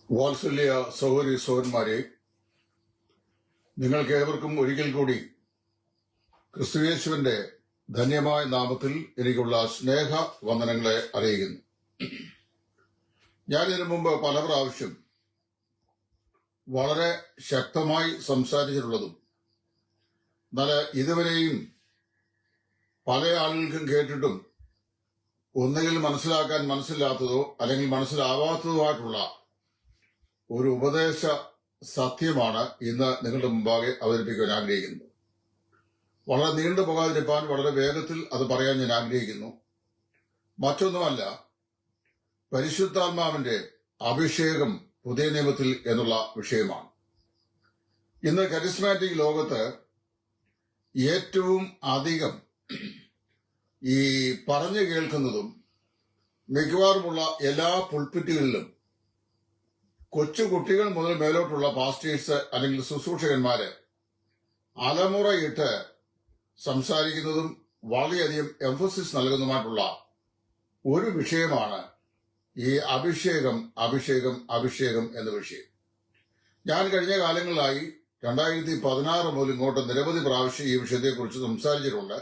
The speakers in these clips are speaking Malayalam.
വാത്സല്യ സഹോദരി സഹോദരന്മാരെ, നിങ്ങൾക്കേവർക്കും ഒരിക്കൽ കൂടി ക്രിസ്തുയേശുവിന്റെ ധന്യമായ നാമത്തിൽ എനിക്കുള്ള സ്നേഹ വന്ദനങ്ങളെ അറിയിക്കുന്നു. ഞാൻ ഇതിനു മുമ്പ് പല പ്രാവശ്യം വളരെ ശക്തമായി സംസാരിച്ചിട്ടുള്ളതും എന്നാൽ ഇതുവരെയും പല ആളുകൾക്കും കേട്ടിട്ടും ഒന്നുകിൽ മനസ്സിലാക്കാൻ മനസ്സിലാത്തതോ അല്ലെങ്കിൽ മനസ്സിലാവാത്തതോ ഒരു ഉപദേശ സത്യമാണ് ഇന്ന് നിങ്ങളുടെ മുമ്പാകെ അവതരിപ്പിക്കുവാൻ ആഗ്രഹിക്കുന്നത്. വളരെ നീണ്ടു പോകാതിരിക്കാൻ വളരെ വേഗത്തിൽ അത് പറയാൻ ഞാൻ ആഗ്രഹിക്കുന്നു. മറ്റൊന്നുമല്ല, പരിശുദ്ധാത്മാവിന്റെ അഭിഷേകം പുതിയ നിയമത്തിൽ എന്നുള്ള വിഷയമാണ്. ഇന്ന് കരിസ്മാറ്റിക് ലോകത്ത് ഏറ്റവും അധികം ഈ പറഞ്ഞു കേൾക്കുന്നതും മിക്കവാറുമുള്ള എല്ലാ പുൾപിറ്റുകളിലും കൊച്ചു കുട്ടികൾ മുതൽ മേലോട്ടുള്ള പാസ്റ്റേഴ്സ് അല്ലെങ്കിൽ ശുശ്രൂഷകന്മാര് അലമുറയിട്ട് സംസാരിക്കുന്നതും വളരെയധികം എംഫസിസ് നൽകുന്നതുമായിട്ടുള്ള ഒരു വിഷയമാണ് ഈ അഭിഷേകം അഭിഷേകം അഭിഷേകം എന്ന വിഷയം. ഞാൻ കഴിഞ്ഞ കാലങ്ങളിലായി 2016 മുതൽ ഇങ്ങോട്ട് നിരവധി പ്രാവശ്യം ഈ വിഷയത്തെക്കുറിച്ച് സംസാരിച്ചിട്ടുണ്ട്.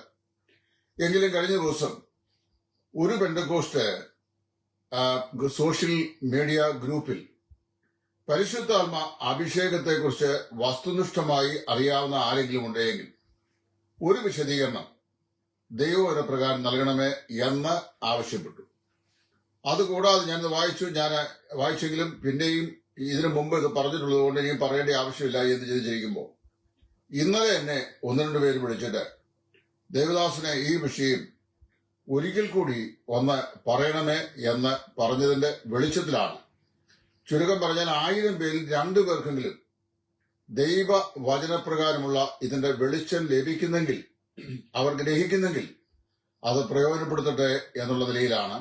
എങ്കിലും കഴിഞ്ഞ ദിവസം ഒരു പെന്തക്കോസ്റ്റ് സോഷ്യൽ മീഡിയ ഗ്രൂപ്പിൽ പരിശുദ്ധാത്മ അഭിഷേകത്തെക്കുറിച്ച് വസ്തുനിഷ്ഠമായി അറിയാവുന്ന ആരെങ്കിലും ഉണ്ടെങ്കിൽ ഒരു വിശദീകരണം ദൈവവചനപ്രകാരം നൽകണമേ എന്ന് ആവശ്യപ്പെട്ടു. അതുകൂടാതെ ഞാനിത് വായിച്ചെങ്കിലും പിന്നെയും ഇതിനു മുമ്പ് ഇത് പറഞ്ഞിട്ടുള്ളത് കൊണ്ട് ഇനിയും പറയേണ്ട ആവശ്യമില്ല എന്ന് ചിന്തിച്ചിരിക്കുമ്പോൾ ഇന്നലെ എന്നെ ഒന്ന് രണ്ട് പേര് വിളിച്ചിട്ട് ദേവദാസനെ ഈ വിഷയം ഒരിക്കൽ കൂടി ഒന്ന് പറയണമേ എന്ന് പറഞ്ഞതിന്റെ വെളിച്ചത്തിലാണ്. ചുരുക്കം പറഞ്ഞാൽ 1000 പേരിൽ 2 പേർക്കെങ്കിലും ദൈവ വചനപ്രകാരമുള്ള ഇതിന്റെ വെളിച്ചം ലഭിക്കുന്നെങ്കിൽ, അവർ ഗ്രഹിക്കുന്നെങ്കിൽ അത് പ്രയോജനപ്പെടുത്തട്ടെ എന്നുള്ള നിലയിലാണ്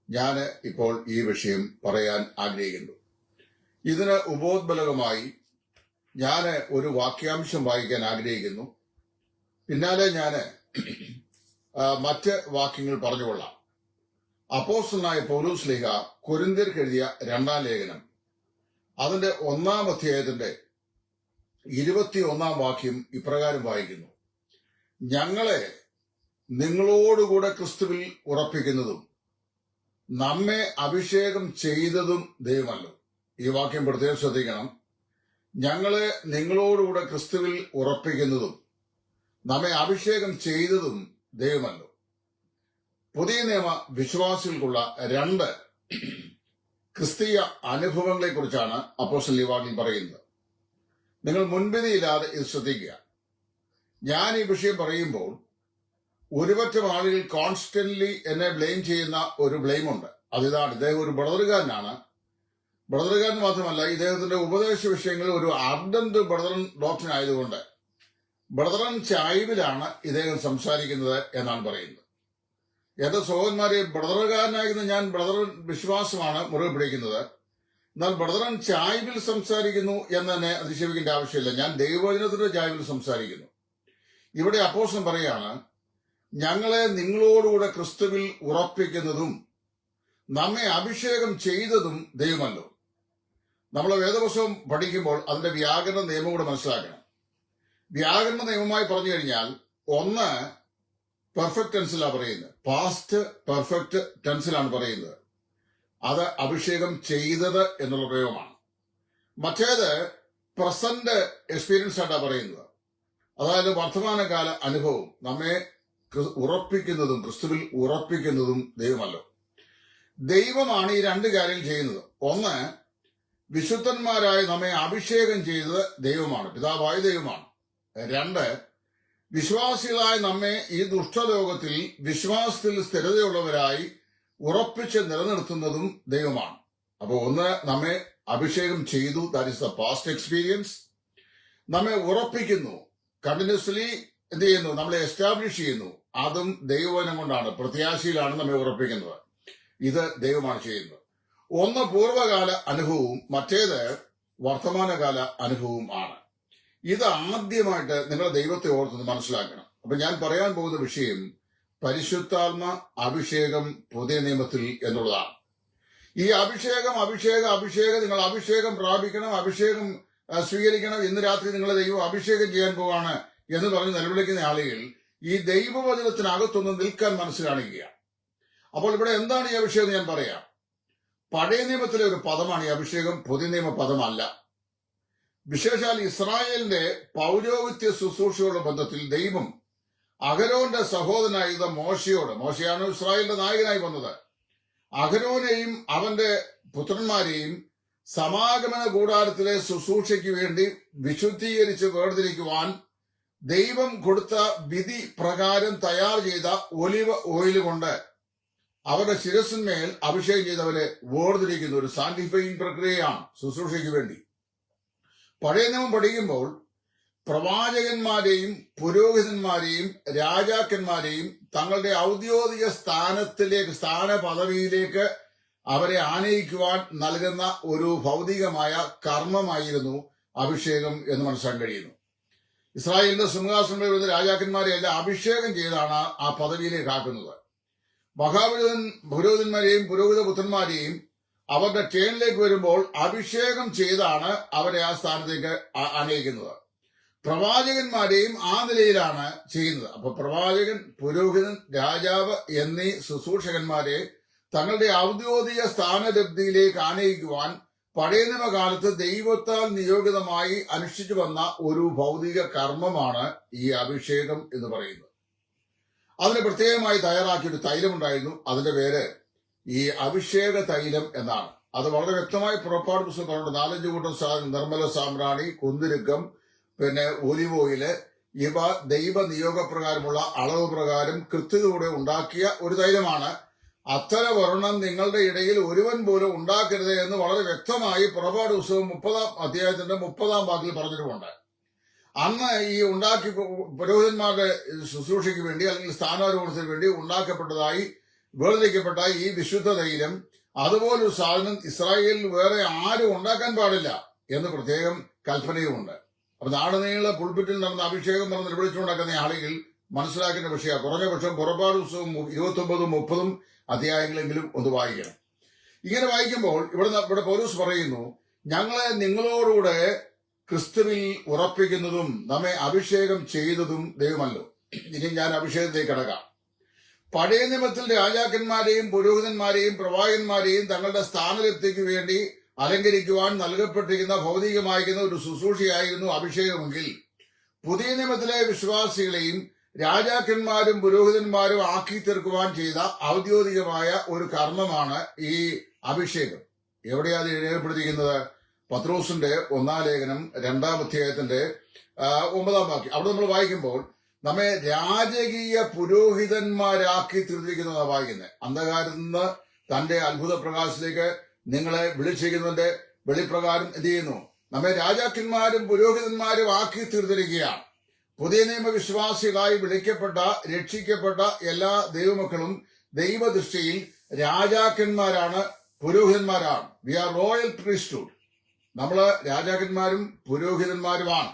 ഞാൻ ഇപ്പോൾ ഈ വിഷയം പറയാൻ ആഗ്രഹിക്കുന്നത്. ഇതിന് ഉപോദ്ബലകമായി ഞാൻ ഒരു വാക്യാംശം വായിക്കാൻ ആഗ്രഹിക്കുന്നു. പിന്നാലെ ഞാൻ മറ്റ് വാക്യങ്ങൾ പറഞ്ഞുകൊള്ളാം. അപ്പോസ്തലനായ പൗലോസ് ശ്ലീഹ കൊരിന്ത്യർക്ക് എഴുതിയ 2-ാം ലേഖനം അതിന്റെ 1-ാം അധ്യായത്തിന്റെ 21-ാം വാക്യം ഇപ്രകാരം വായിക്കുന്നു: ഞങ്ങളെ നിങ്ങളോടുകൂടെ ക്രിസ്തുവിൽ ഉറപ്പിക്കുന്നതും നമ്മെ അഭിഷേകം ചെയ്തതും ദൈവമല്ലോ. ഈ വാക്യം പ്രത്യേകം ശ്രദ്ധിക്കണം. ഞങ്ങളെ നിങ്ങളോടുകൂടെ ക്രിസ്തുവിൽ ഉറപ്പിക്കുന്നതും നമ്മെ അഭിഷേകം ചെയ്തതും ദൈവമല്ലോ. പുതിയ നിയമ വിശ്വാസികൾക്കുള്ള 2 ക്രിസ്തീയ അനുഭവങ്ങളെ കുറിച്ചാണ് അപ്പോസ്തലൻ ഈ വാക്കിൽ പറയുന്നത്. നിങ്ങൾ മുൻവിധിയില്ലാതെ ഇത് ശ്രദ്ധിക്കുക. ഞാൻ ഈ വിഷയം പറയുമ്പോൾ ഒരുപറ്റം ആളുകൾ കോൺസ്റ്റന്റ്ലി എന്നെ ബ്ലെയിം ചെയ്യുന്ന ഒരു ബ്ലെയിമുണ്ട്. അതിതാണ്, ഇദ്ദേഹം ഒരു ബ്രദറുകാരനാണ്. ബ്രദറുകാരൻ മാത്രമല്ല, ഇദ്ദേഹത്തിന്റെ ഉപദേശ വിഷയങ്ങളിൽ ഒരു അർഡന്റ് ബ്രദറൻ ഡോക്ടർ ആയതുകൊണ്ട് ബ്രദറൻ ചായ്വിലാണ് ഇദ്ദേഹം സംസാരിക്കുന്നത് എന്നാണ് പറയുന്നത്. എന്റെ സഹോദരന്മാരെ, ബ്രദറുകാരനായിരുന്ന ഞാൻ ബ്രദറൻ വിശ്വാസമാണ് മുറുകെ പിടിക്കുന്നത്. എന്നാൽ ബ്രദറൻ ചായ്വിൽ സംസാരിക്കുന്നു എന്ന് തന്നെ അതിശയിക്കേണ്ട ആവശ്യമില്ല. ഞാൻ ദൈവവചനത്തിന്റെ ചായ്വിൽ സംസാരിക്കുന്നു. ഇവിടെ അപ്പോസ്തലൻ പറയാണ്, ഞങ്ങളെ നിങ്ങളോടുകൂടെ ക്രിസ്തുവിൽ ഉറപ്പിക്കുന്നതും നമ്മെ അഭിഷേകം ചെയ്തതും ദൈവമല്ലോ. നമ്മൾ വേദപുസ്തകം പഠിക്കുമ്പോൾ അതിന്റെ വ്യാകരണ നിയമം കൂടെ മനസ്സിലാക്കണം. വ്യാകരണ നിയമമായി പറഞ്ഞു കഴിഞ്ഞാൽ, ഒന്ന് പെർഫെക്റ്റ് ടെൻസിലാണ് പറയുന്നത്, പാസ്റ്റ് പെർഫെക്റ്റ് ടെൻസിലാണ് പറയുന്നത്. അത് അഭിഷേകം ചെയ്തത് എന്നുള്ള പ്രയോഗമാണ്. മറ്റേത് പ്രസന്റ് എക്സ്പീരിയൻസ് ആയിട്ടാണ് പറയുന്നത്. അതായത് വർത്തമാനകാല അനുഭവം. നമ്മെ ഉറപ്പിക്കുന്നതും ക്രിസ്തുവിൽ ഉറപ്പിക്കുന്നതും ദൈവമല്ലോ. ദൈവമാണ് ഈ 2 കാര്യം ചെയ്യുന്നത്. ഒന്ന്, വിശുദ്ധന്മാരായി നമ്മെ അഭിഷേകം ചെയ്തത് ദൈവമാണ്, പിതാവായ ദൈവമാണ്. 2, വിശ്വാസികളായ നമ്മെ ഈ ദുഷ്ടലോകത്തിൽ വിശ്വാസത്തിൽ സ്ഥിരതയുള്ളവരായി ഉറപ്പിച്ച് നിലനിർത്തുന്നതും ദൈവമാണ്. അപ്പൊ ഒന്ന്, നമ്മെ അഭിഷേകം ചെയ്തു, that is the past experience. നമ്മെ ഉറപ്പിക്കുന്നു, കണ്ടിന്യൂസ്ലി എന്ത് ചെയ്യുന്നു, നമ്മളെ എസ്റ്റാബ്ലിഷ് ചെയ്യുന്നു. അതും ദൈവവചനം കൊണ്ടാണ്, പ്രത്യാശയിലാണ് നമ്മെ ഉറപ്പിക്കുന്നത്. ഇത് ദൈവമാണ് ചെയ്യുന്നത്. ഒന്ന് പൂർവ്വകാല അനുഭവവും മറ്റേത് വർത്തമാനകാല അനുഭവവും ആണ്. ഇത് ആദ്യമായിട്ട് നിങ്ങൾ ദൈവത്തെ ഓർത്ത് മനസ്സിലാക്കണം. അപ്പൊ ഞാൻ പറയാൻ പോകുന്ന വിഷയം പരിശുദ്ധാത്മ അഭിഷേകം പുതിയ നിയമത്തിൽ എന്നുള്ളതാണ്. ഈ അഭിഷേകം നിങ്ങൾ അഭിഷേകം പ്രാപിക്കണം, അഭിഷേകം സ്വീകരിക്കണം, ഇന്ന് രാത്രി നിങ്ങളെ ദൈവം അഭിഷേകം ചെയ്യാൻ പോവാണ് എന്ന് പറഞ്ഞ് നിലവിളിക്കുന്ന ആളുകൾ ഈ ദൈവവചനത്തിനകത്തൊന്ന് നിൽക്കാൻ മനസ്സ് കാണിക്കുകയാണ്. അപ്പോൾ ഇവിടെ എന്താണ് ഈ അഭിഷേകം ഞാൻ പറയാം. പഴയ നിയമത്തിലെ ഒരു പദമാണ് ഈ അഭിഷേകം, പുതിയ നിയമ പദമല്ല. വിശേഷാൽ ഇസ്രായേലിന്റെ പൗരോഹിത്യ ശുശ്രൂഷയുടെ ബന്ധത്തിൽ ദൈവം അഹരോന്റെ സഹോദരനായിരുന്ന മോശയാണ് ഇസ്രായേലിന്റെ നായകനായി വന്നത്. അഹരോനെയും അവന്റെ പുത്രന്മാരെയും സമാഗമന കൂടാരത്തിലെ ശുശ്രൂഷയ്ക്ക് വേണ്ടി വിശുദ്ധീകരിച്ച് വേർതിരിക്കുവാൻ ദൈവം കൊടുത്ത വിധി പ്രകാരം തയ്യാർ ചെയ്ത ഒലിവ് ഓയിൽ കൊണ്ട് അവരുടെ ശിരസിന്മേൽ അഭിഷേകം ചെയ്തവരെ വേർതിരിക്കുന്ന ഒരു സാന്റിഫൈയിങ് പ്രക്രിയയാണ് ശുശ്രൂഷയ്ക്ക് വേണ്ടി. പഴയ നിയമം പഠിക്കുമ്പോൾ പ്രവാചകന്മാരെയും പുരോഹിതന്മാരെയും രാജാക്കന്മാരെയും തങ്ങളുടെ ഔദ്യോഗിക സ്ഥാന പദവിയിലേക്ക് അവരെ ആനയിക്കുവാൻ നൽകുന്ന ഒരു ഭൗതികമായ കർമ്മമായിരുന്നു അഭിഷേകം എന്ന് മനസ്സിലാക്കാൻ കഴിയുന്നു. ഇസ്രായേലിന്റെ സിംഹാസനത്തിൽ വരുന്ന രാജാക്കന്മാരെ എല്ലാം അഭിഷേകം ചെയ്താണ് ആ പദവിയിലേക്ക് ആക്കുന്നത്. പുരോഹിതന്മാരെയും പുരോഹിത പുത്രന്മാരെയും അവരുടെ ടേണിലേക്ക് വരുമ്പോൾ അഭിഷേകം ചെയ്താണ് അവരെ ആ സ്ഥാനത്തേക്ക് ആനയിക്കുന്നത്. പ്രവാചകന്മാരെയും ആ നിലയിലാണ് ചെയ്യുന്നത്. അപ്പൊ പ്രവാചകൻ, പുരോഹിതൻ, രാജാവ് എന്നീ ശുശ്രൂഷകന്മാരെ തങ്ങളുടെ ഔദ്യോഗിക സ്ഥാനലബ്ധിയിലേക്ക് ആനയിക്കുവാൻ പഴയ നിയമകാലത്ത് ദൈവത്താൽ നിയോഗിതമായി അനുഷ്ഠിച്ചു വന്ന ഒരു ഭൗതിക കർമ്മമാണ് ഈ അഭിഷേകം എന്ന് പറയുന്നത്. അതിന് പ്രത്യേകമായി തയ്യാറാക്കിയൊരു തൈലമുണ്ടായിരുന്നു. അതിന്റെ പേര് ഈ അഭിഷേക തൈലം എന്നാണ്. അത് വളരെ വ്യക്തമായി പുറപ്പാട് പുസ്തകം പറഞ്ഞിട്ടുണ്ട്. 4-5 കൂട്ടം സാധനം, നിർമ്മല സാമ്രാണി, കുന്തിരുക്കം, പിന്നെ ഒലിവ് ഓയില്, ഇവ ദൈവ നിയോഗപ്രകാരമുള്ള അളവ് പ്രകാരം കൃത്യതയോടെ ഉണ്ടാക്കിയ ഒരു തൈലമാണ്. അത്തരം വർണ്ണം നിങ്ങളുടെ ഇടയിൽ ഒരുവൻ പോലും ഉണ്ടാക്കരുത് എന്ന് വളരെ വ്യക്തമായി പുറപ്പാട് പുസ്തകം 30-ാം അധ്യായത്തിന്റെ 30-ാം വാക്കിൽ പറഞ്ഞിട്ടുമുണ്ട്. അന്ന് ഈ ഉണ്ടാക്കി പുരോഹിതന്മാരുടെ ശുശ്രൂഷയ്ക്ക് വേണ്ടി അല്ലെങ്കിൽ സ്ഥാനാരോഹണത്തിന് വേണ്ടി ഉണ്ടാക്കപ്പെട്ടതായി വേർതിരിക്കപ്പെട്ട ഈ വിശുദ്ധ തൈലം, അതുപോലൊരു സാധനം ഇസ്രായേലിൽ വേറെ ആരും ഉണ്ടാക്കാൻ പാടില്ല എന്ന് പ്രത്യേകം കൽപ്പനയുമുണ്ട്. അപ്പൊ നാടുനീള പുൾപിറ്റിൽ നടന്ന അഭിഷേകം പറഞ്ഞ് നിർവഹിച്ചുകൊണ്ടാക്കുന്ന ആളുകൾ മനസ്സിലാക്കേണ്ട വിഷയമാണ്. കുറഞ്ഞ പക്ഷം പുറപ്പാട് പുസ്തകം 29-30 അധ്യായങ്ങളെങ്കിലും ഒന്ന് വായിക്കണം. ഇങ്ങനെ വായിക്കുമ്പോൾ ഇവിടെ പൗലോസ് പറയുന്നു, ഞങ്ങളെ നിങ്ങളോടുകൂടെ ക്രിസ്തുവിൽ ഉറപ്പിക്കുന്നതും നമ്മെ അഭിഷേകം ചെയ്തതും ദൈവമല്ലോ. ഇനി ഞാൻ അഭിഷേകത്തിലേക്ക് കടക്കാം. പഴയ നിയമത്തിൽ രാജാക്കന്മാരെയും പുരോഹിതന്മാരെയും പ്രവാചകന്മാരെയും തങ്ങളുടെ സ്ഥാനലബ്ധിക്ക് വേണ്ടി അലങ്കരിക്കുവാൻ നൽകപ്പെട്ടിരിക്കുന്ന ഭൗതികമായിരിക്കുന്ന ഒരു ശുശ്രൂഷയായിരുന്നു അഭിഷേകമെങ്കിൽ, പുതിയ നിയമത്തിലെ വിശ്വാസികളെയും രാജാക്കന്മാരും പുരോഹിതന്മാരും ആക്കി തീർക്കുവാൻ ചെയ്ത ഔദ്യോഗികമായ ഒരു കർമ്മമാണ് ഈ അഭിഷേകം. എവിടെയാണ് രേഖപ്പെടുത്തിയിരിക്കുന്നത്? പത്രോസിന്റെ 1-ാം ലേഖനം 2-ാം അധ്യായത്തിന്റെ 9-ാം വാക്യം. അവിടെ നമ്മൾ വായിക്കുമ്പോൾ നമ്മെ രാജകീയ പുരോഹിതന്മാരാക്കി തീർത്തിരിക്കുന്നതാണ് വായിക്കുന്നത്. അന്ധകാരത്തിൽ നിന്ന് തന്റെ അത്ഭുത പ്രകാശത്തിലേക്ക് നിങ്ങളെ വിളിച്ചിരിക്കുന്നതിന്റെ വെളിപ്രകാരം എന്ത് ചെയ്യുന്നു? നമ്മെ രാജാക്കന്മാരും പുരോഹിതന്മാരും ആക്കി തീർത്തിരിക്കുകയാണ്. പുതിയ നിയമവിശ്വാസികളായി വിളിക്കപ്പെട്ട രക്ഷിക്കപ്പെട്ട എല്ലാ ദൈവമക്കളും ദൈവദൃഷ്ടിയിൽ രാജാക്കന്മാരാണ്, പുരോഹിതന്മാരാണ്. We are royal priesthood. നമ്മള് രാജാക്കന്മാരും പുരോഹിതന്മാരുമാണ്.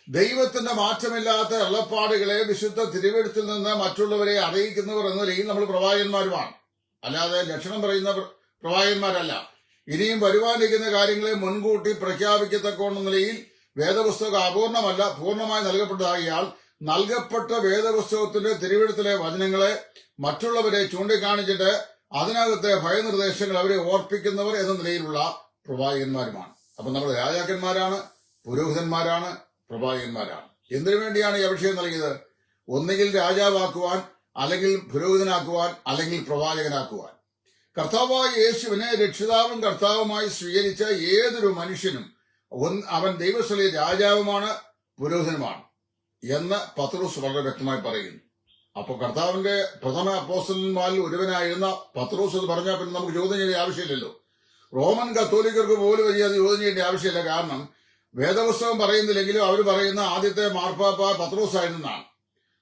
ദൈവത്തിന്റെ മാറ്റമില്ലാത്ത വെള്ളപ്പാടുകളെ വിശുദ്ധ തിരുവെഴുത്തിൽ നിന്ന് മറ്റുള്ളവരെ അറിയിക്കുന്നവർ എന്ന നിലയിൽ നമ്മൾ പ്രവാചകന്മാരുമാണ്. അല്ലാതെ ലക്ഷണം പറയുന്ന പ്രവാചകന്മാരല്ല. ഇനിയും വരുവാനിരിക്കുന്ന കാര്യങ്ങളെ മുൻകൂട്ടി പ്രഖ്യാപിക്കത്തക്കോന്ന നിലയിൽ വേദപുസ്തകം അപൂർണമല്ല, പൂർണ്ണമായി നൽകപ്പെട്ടതാകിയാൽ നൽകപ്പെട്ട വേദപുസ്തകത്തിന്റെ തിരുവെഴുത്തിലെ വചനങ്ങളെ മറ്റുള്ളവരെ ചൂണ്ടിക്കാണിച്ചിട്ട് അതിനകത്തെ ഭയനിർദ്ദേശങ്ങൾ അവരെ ഓർപ്പിക്കുന്നവർ എന്ന നിലയിലുള്ള പ്രവാചകന്മാരുമാണ്. അപ്പൊ നമ്മൾ രാജാക്കന്മാരാണ്, പുരോഹിതന്മാരാണ്, പ്രവാചകന്മാരാണ്. എന്തിനു വേണ്ടിയാണ് ഈ അഭിഷേകം നൽകിയത്? ഒന്നുകിൽ രാജാവാക്കുവാൻ, അല്ലെങ്കിൽ പുരോഹിതനാക്കുവാൻ, അല്ലെങ്കിൽ പ്രവാചകനാക്കുവാൻ. കർത്താവായ യേശുവിനെ രക്ഷിതാവും കർത്താവുമായി സ്വീകരിച്ച ഏതൊരു മനുഷ്യനും അവൻ ദൈവസ്ഥലിൽ രാജാവുമാണ്, പുരോഹിതനുമാണ് എന്ന് പത്രോസ് വളരെ വ്യക്തമായി പറയുന്നു. അപ്പൊ കർത്താവിന്റെ പ്രഥമ അപ്പോസ്തലന്മാരിൽ ഒരുവനായിരുന്ന പത്രോസ് അത് പറഞ്ഞാൽ പിന്നെ നമുക്ക് ചോദ്യം ചെയ്യേണ്ട ആവശ്യമില്ലല്ലോ. റോമൻ കത്തോലിക്കർക്ക് പോലും വലിയ ചോദ്യം ചെയ്യേണ്ട ആവശ്യമില്ല. കാരണം വേദപുസ്തകം പറയുന്നില്ലെങ്കിലും അവർ പറയുന്ന ആദ്യത്തെ മാർപ്പാപ്പ പത്രോസ് ആയിരുന്നാണ്.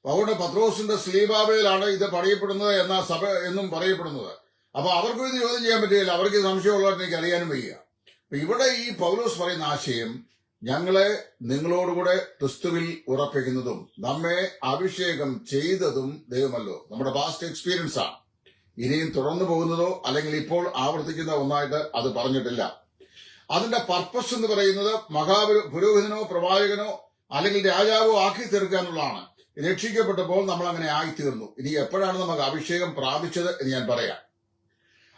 അതുകൊണ്ട് പത്രോസിന്റെ സ്ലീബാബയിലാണ് ഇത് പണിയപ്പെടുന്നത് എന്ന സഭ എന്നും പറയപ്പെടുന്നത്. അപ്പൊ അവർക്കും ഇത് ചോദ്യം ചെയ്യാൻ പറ്റുകയില്ല. അവർക്ക് സംശയമുള്ളവരെ എനിക്ക് അറിയാനും വയ്യ. ഇവിടെ ഈ പൗലോസ് പറയുന്ന ആശയം, ഞങ്ങളെ നിങ്ങളോടുകൂടെ ക്രിസ്തുവിൽ ഉറപ്പിക്കുന്നതും നമ്മെ അഭിഷേകം ചെയ്തതും ദൈവമല്ലോ. നമ്മുടെ പാസ്റ്റ് എക്സ്പീരിയൻസ് ആണ്. ഇനിയും തുടർന്നു പോകുന്നതോ അല്ലെങ്കിൽ ഇപ്പോൾ ആവർത്തിക്കുന്ന ഒന്നായിട്ട് അത് പറഞ്ഞിട്ടില്ല. അതിന്റെ പർപ്പസ് എന്ന് പറയുന്നത് പുരോഹിതനോ പ്രവാചകനോ അല്ലെങ്കിൽ രാജാവോ ആക്കി തീർക്കുക എന്നുള്ളതാണ്. രക്ഷിക്കപ്പെട്ടപ്പോൾ നമ്മൾ അങ്ങനെ ആയിത്തീർന്നു. ഇനി എപ്പോഴാണ് നമുക്ക് അഭിഷേകം പ്രാപിച്ചത് എന്ന് ഞാൻ പറയാം.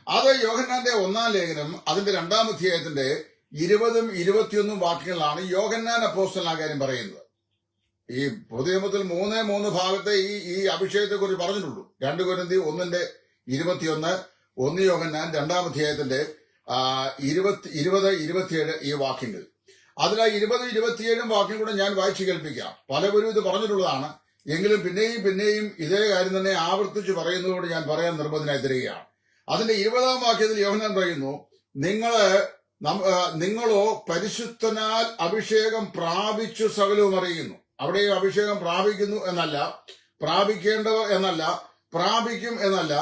അത് യോഹന്നാന്റെ 1-ാം ലേഖനം അതിന്റെ 2-ാം അധ്യായത്തിന്റെ 20 21 വാക്യങ്ങളാണ് യോഹന്നാൻ അപ്പോസ്തലൻ ആ കാര്യം പറയുന്നത്. ഈ പുതിയമത്തിൽ 3 ഭാഗത്തെ ഈ അഭിഷേകത്തെ കുറിച്ച് പറഞ്ഞിട്ടുള്ളൂ. 2 കൊരിന്ത്യർ 1:21, 1 യോഹന്നാൻ 2-ാം അധ്യായത്തിന്റെ 20 27 ഈ വാക്യങ്ങൾ. അതിൽ 20 27 വാക്യം കൂടെ ഞാൻ വായിച്ചു കേൾപ്പിക്കാം. പലവരും ഇത് പറഞ്ഞിട്ടുള്ളതാണ്. എങ്കിലും പിന്നെയും ഇതേ കാര്യം തന്നെ ആവർത്തിച്ച് പറയുന്നതോട് ഞാൻ പറയാൻ നിർബന്ധനായി തരികയാണ്. അതിന്റെ 20-ാം വാക്യത്തിൽ യോഹന്നാൻ പറയുന്നു, നിങ്ങളോ പരിശുദ്ധനാൽ അഭിഷേകം പ്രാപിച്ചു സകലവും അറിയുന്നു. അവിടെ അഭിഷേകം പ്രാപിക്കുന്നു എന്നല്ല, പ്രാപിക്കേണ്ടവർ എന്നല്ല, പ്രാപിക്കും എന്നല്ല,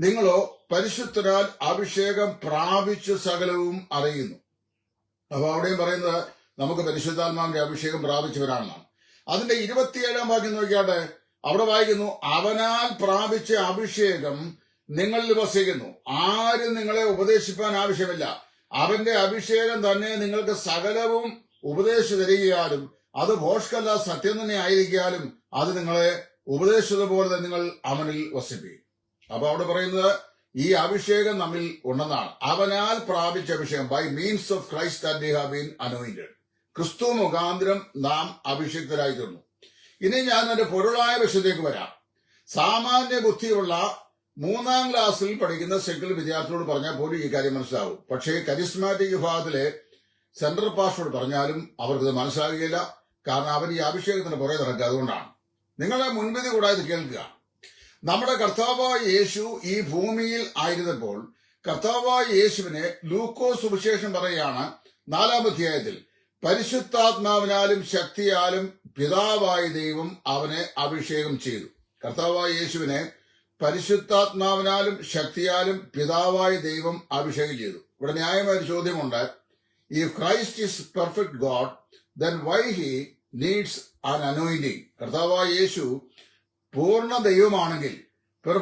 നിങ്ങളോ പരിശുദ്ധനാൽ അഭിഷേകം പ്രാപിച്ചു സകലവും അറിയുന്നു. അപ്പൊ അവിടെയും പറയുന്നത് നമുക്ക് പരിശുദ്ധാത്മാവിന്റെ അഭിഷേകം പ്രാപിച്ചവരാണെന്നാണ്. അതിന്റെ 27-ാം വാക്യം നോക്കിയാട്ടെ. അവിടെ വായിക്കുന്നു, അവനാൽ പ്രാപിച്ച അഭിഷേകം നിങ്ങളിൽ വസിക്കുന്നു. ആരും നിങ്ങളെ ഉപദേശിപ്പാൻ ആവശ്യമില്ല. അവന്റെ അഭിഷേകം തന്നെ നിങ്ങൾക്ക് സകലവും ഉപദേശിച്ചു തരികയാലും അത് ഭോഷ്കല്ല സത്യം തന്നെ ആയിരിക്കാലും അത് നിങ്ങളെ ഉപദേശിച്ചതുപോലെ തന്നെ നിങ്ങൾ അവനിൽ വസിപ്പിക്കും. അപ്പൊ അവിടെ പറയുന്നത് ഈ അഭിഷേകം നമ്മിൽ ഉണ്ടെന്നാണ്. അവനാൽ പ്രാപിച്ച അഭിഷേകം, by means of Christ that we have been anointed. ക്രിസ്തു മുഖാന്തരം നാം അഭിഷിക്തരായി തീർന്നു. ഇനി ഞാൻ എന്റെ പൊരുളായ വശത്തേക്ക് വരാം. സാമാന്യ ബുദ്ധിയുള്ള 3-ാം ക്ലാസ്സിൽ പഠിക്കുന്ന സെക്കുലർ വിദ്യാർത്ഥികളോട് പറഞ്ഞാൽ പോലും ഈ കാര്യം മനസ്സിലാവും. പക്ഷേ കരിസ്മാറ്റിക് വിഭാഗത്തിലെ സെൻട്രൽ പാസ്റ്ററോട് പറഞ്ഞാലും അവർക്കിത് മനസ്സിലാകുകയില്ല. കാരണം അവർ ഈ അഭിഷേകത്തിന് പുറകെ നടക്കുക. അതുകൊണ്ടാണ് നിങ്ങളെ മുൻവിധി കൂടാതെ കേൾക്കുക. നമ്മുടെ കർത്താവായ യേശു ഈ ഭൂമിയിൽ ആയിരുന്നപ്പോൾ കർത്താവായ യേശുവിനെ ലൂക്കോസ് സുവിശേഷം പറയുകയാണ് 4-ാം അധ്യായത്തിൽ, പരിശുദ്ധാത്മാവിനാലും ശക്തിയാലും പിതാവായ ദൈവം അവനെ അഭിഷേകം ചെയ്തു. കർത്താവായ യേശുവിനെ പരിശുദ്ധാത്മാവിനാലും ശക്തിയാലും പിതാവായ ദൈവം അഭിഷേകം ചെയ്തു. ഇവിടെ ന്യായമായ ഒരു ചോദ്യമുണ്ട്. If Christ is perfect God, then why he needs an anointing? കർത്താവായ യേശു പൂർണ്ണ ദൈവമാണെങ്കിൽ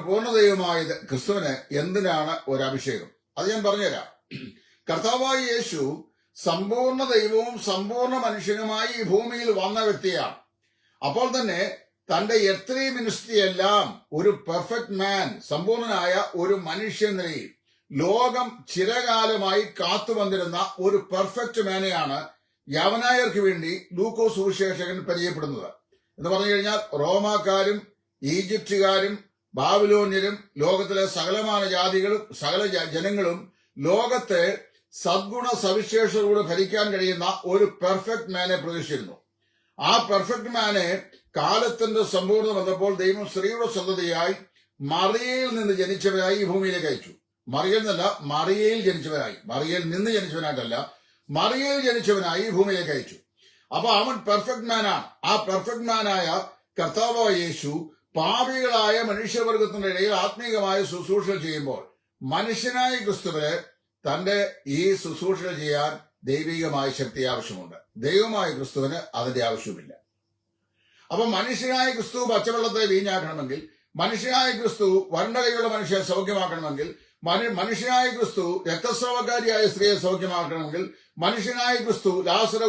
പൂർണ്ണ ദൈവമായ ക്രിസ്തുവിന് എന്തിനാണ് ഒരു അഭിഷേകം? അത് ഞാൻ പറഞ്ഞുതരാം. കർത്താവായ യേശു സമ്പൂർണ്ണ ദൈവവും സമ്പൂർണ്ണ മനുഷ്യനുമായി ഈ ഭൂമിയിൽ വന്ന വ്യക്തിയാണ്. അപ്പോൾ തന്നെ തന്റെ എർത്തലി മിനിസ്ട്രി എല്ലാം ഒരു പെർഫെക്റ്റ് മാൻ, സമ്പൂർണനായ ഒരു മനുഷ്യ നിലയിൽ ലോകം ചിരകാലമായി കാത്തുവന്നിരുന്ന ഒരു പെർഫെക്റ്റ് മാനെയാണ് യവനായർക്ക് വേണ്ടി ലൂക്കോസ് സുവിശേഷകൻ പരിചയപ്പെടുന്നത്. എന്ന് പറഞ്ഞു കഴിഞ്ഞാൽ റോമാക്കാരും ഈജിപ്തുകാരും ബാബിലോന്യരും ലോകത്തിലെ സകലമാന ജാതികളും സകല ജനങ്ങളും ലോകത്തെ സദ്ഗുണ സവിശേഷതയോടെ ഭരിക്കാൻ കഴിയുന്ന ഒരു പെർഫെക്റ്റ് മാനെ പ്രതീക്ഷിച്ചിരുന്നു. ആ പെർഫെക്റ്റ് മാനെ കാലത്തിന്റെ സമ്പൂർണ്ണത വന്നപ്പോൾ ദൈവം സ്ത്രീയുടെ സന്തതിയായി മറിയയിൽ നിന്ന് ജനിച്ചവരായി ഈ ഭൂമിയിലേക്ക് അയച്ചു. മറിയയിൽ നിന്നല്ല, മറിയയിൽ ജനിച്ചവനായി, മറിയയിൽ നിന്ന് ജനിച്ചവനായിട്ടല്ല, മറിയയിൽ ജനിച്ചവനായി ഈ ഭൂമിയിലേക്ക് അയച്ചു. അപ്പൊ അവൻ പെർഫെക്റ്റ് മാനാണ്. ആ പെർഫെക്റ്റ് മാനായ കർത്താവായ യേശു പാപികളായ മനുഷ്യവർഗത്തിന്റെ ഇടയിൽ ആത്മീകമായ ശുശ്രൂഷകൾ ചെയ്യുമ്പോൾ മനുഷ്യനായ ക്രിസ്തുവിന് തന്റെ ഈ ശുശ്രൂഷകൾ ചെയ്യാൻ ദൈവികമായ ശക്തി ആവശ്യമുണ്ട്. ദൈവമായ ക്രിസ്തുവിന് അതിന്റെ ആവശ്യമില്ല. അപ്പൊ മനുഷ്യനായ ക്രിസ്തു പച്ചവെള്ളത്തെ വീഞ്ഞാക്കണമെങ്കിൽ, മനുഷ്യനായ ക്രിസ്തു വരണ്ട കൈയുള്ള മനുഷ്യനെ സൗഖ്യമാക്കണമെങ്കിൽ, മനുഷ്യനായ ക്രിസ്തു രക്തസ്രാവക്കാരിയായ സ്ത്രീയെ സൗഖ്യമാക്കണമെങ്കിൽ, മനുഷ്യനായ ക്രിസ്തു ലാസറെ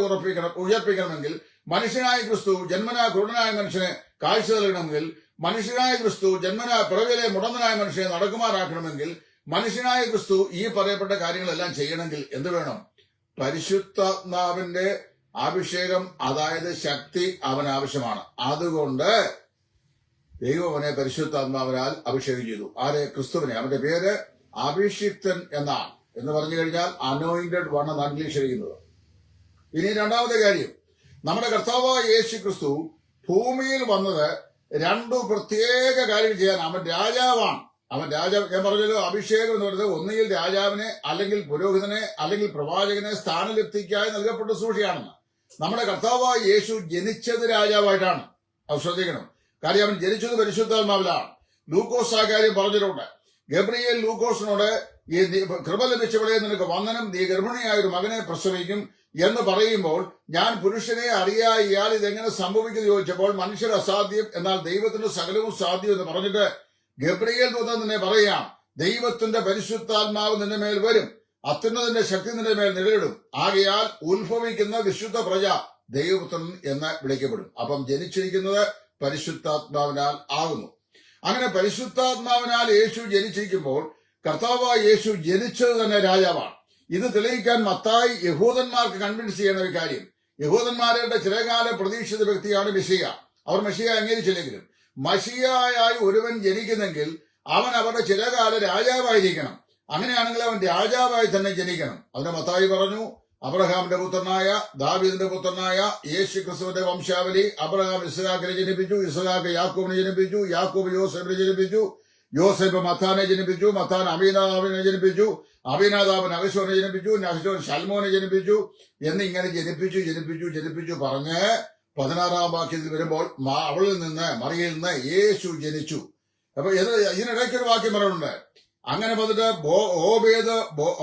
ഉയർപ്പിക്കണമെങ്കിൽ, മനുഷ്യനായ ക്രിസ്തു ജന്മനാ കുരുടനായ മനുഷ്യനെ കാഴ്ച നൽകണമെങ്കിൽ, മനുഷ്യനായ ക്രിസ്തു ജന്മനാ പിറവിലെ മുടന്തനായ മനുഷ്യനെ നടക്കുമാറാക്കണമെങ്കിൽ, മനുഷ്യനായ ക്രിസ്തു ഈ പറയപ്പെട്ട കാര്യങ്ങളെല്ലാം ചെയ്യണമെങ്കിൽ എന്ത് വേണം? പരിശുദ്ധാത്മാവിന്റെ അഭിഷേകം, അതായത് ശക്തി അവന് ആവശ്യമാണ്. അതുകൊണ്ട് ദൈവം അവനെ പരിശുദ്ധാത്മാവിനാൽ അഭിഷേകം ചെയ്തു. ആരെ? ക്രിസ്തുവിനെ. അവന്റെ പേര് അഭിഷിക്തൻ എന്നാണ്. എന്ന് പറഞ്ഞു കഴിഞ്ഞാൽ അനോയിന്റഡ് വൺ എന്നാണ് ഇംഗ്ലീഷ് എഴുതുന്നത്. ഇനി രണ്ടാമത്തെ കാര്യം, നമ്മുടെ കർത്താവായ യേശു ക്രിസ്തു ഭൂമിയിൽ വന്നത് 2 പ്രത്യേക കാര്യങ്ങൾ ചെയ്യാൻ. അവൻ രാജാവാണ്. അവൻ രാജാവ്. ഞാൻ പറഞ്ഞല്ലോ, അഭിഷേകം എന്ന് പറയുന്നത് ഒന്നുകിൽ രാജാവിനെ അല്ലെങ്കിൽ പുരോഹിതനെ അല്ലെങ്കിൽ പ്രവാചകനെ സ്ഥാനലബ്ധിക്കായി നൽകപ്പെട്ട സൂക്ഷിയാണെന്ന്. നമ്മുടെ കർത്താവായ യേശു ജനിച്ചത് രാജാവായിട്ടാണ്. അത് ശ്രദ്ധിക്കണം. കാര്യം അവൻ ജനിച്ചത് പരിശുദ്ധാത്മാവിലാണ്. ലൂക്കോസ് ആ കാര്യം പറഞ്ഞിട്ടുണ്ട്. ഗബ്രിയേൽ ലൂക്കോസിനോട് ഈ കൃപ ലഭിച്ചവളെ നിനക്ക് വന്ദനം, നീ ഗർഭിണിയായ ഒരു മകനെ പ്രസവിക്കും എന്ന് പറയുമ്പോൾ ഞാൻ പുരുഷനെ അറിയാൽ ഇതെങ്ങനെ സംഭവിക്കുന്നു ചോദിച്ചപ്പോൾ മനുഷ്യർ അസാധ്യം, എന്നാൽ ദൈവത്തിന് സകലവും സാധ്യം എന്ന് പറഞ്ഞിട്ട് ഗബ്രിയേൽ ദൂതൻ തന്നെ പറയാം, ദൈവത്തിന്റെ പരിശുദ്ധാത്മാവ് നിന്റെ മേൽ വരും, അത്യുന്നതിന്റെ ശക്തി നിന്റെ മേൽ നിഴലിടും. ആകയാൽ ഉത്ഭവിക്കുന്ന വിശുദ്ധ പ്രജ ദൈവപുത്രൻ എന്ന് വിളിക്കപ്പെടും. അപ്പം ജനിച്ചിരിക്കുന്നത് പരിശുദ്ധാത്മാവിനാൽ ആകുന്നു. അങ്ങനെ പരിശുദ്ധാത്മാവിനാൽ യേശു ജനിച്ചിരിക്കുമ്പോൾ കർത്താവായ യേശു ജനിച്ചത് തന്നെ രാജാവാണ്. ഇത് തെളിയിക്കാൻ മത്തായി യഹൂദന്മാർക്ക് കൺവിൻസ് ചെയ്യുന്ന ഒരു കാര്യം, യഹൂദന്മാരുടെ ചിരകാല പ്രതീക്ഷിത വ്യക്തിയാണ് മെസ്സിയ. അവർ മെസ്സിയ അംഗീകരിച്ചില്ലെങ്കിലും മശിയായി ഒരുവൻ ജനിക്കുന്നെങ്കിൽ അവൻ അവരുടെ ചിരകാല രാജാവായിരിക്കണം. അങ്ങനെയാണെങ്കിൽ അവൻ രാജാവായി തന്നെ ജനിക്കണം. അതിന് മത്തായി പറഞ്ഞു, അബ്രഹാമിന്റെ പുത്രനായ ദാവീദിന്റെ പുത്രനായ യേശു ക്രിസ്തുവിന്റെ വംശാവലി. അബ്രഹാം ഇസ്ഹാക്കിനെ ജനിപ്പിച്ചു, ഇസ്ഹാക്ക് യാക്കോബിനെ ജനിപ്പിച്ചു, യാക്കോബ് യോസേഫിനെ ജനിപ്പിച്ചു, യോസേഫ് മത്താനെ ജനിപ്പിച്ചു, മത്താൻ അബീനാദാബിനെ ജനിപ്പിച്ചു, അബീനാദാബ് നഹശോനെ ജനിപ്പിച്ചു, നഹശോൻ ശൽമോനെ ജനിപ്പിച്ചു എന്നിങ്ങനെ ജനിപ്പിച്ചു പറഞ്ഞ് 16-ാം വാക്യത്തിൽ വരുമ്പോൾ അവളിൽ നിന്ന്, മറിയയിൽ നിന്ന് യേശു ജനിച്ചു. അപ്പൊ ഇതിനിടയ്ക്കൊരു വാക്യം പറയുന്നുണ്ട്. അങ്ങനെ വന്നിട്ട്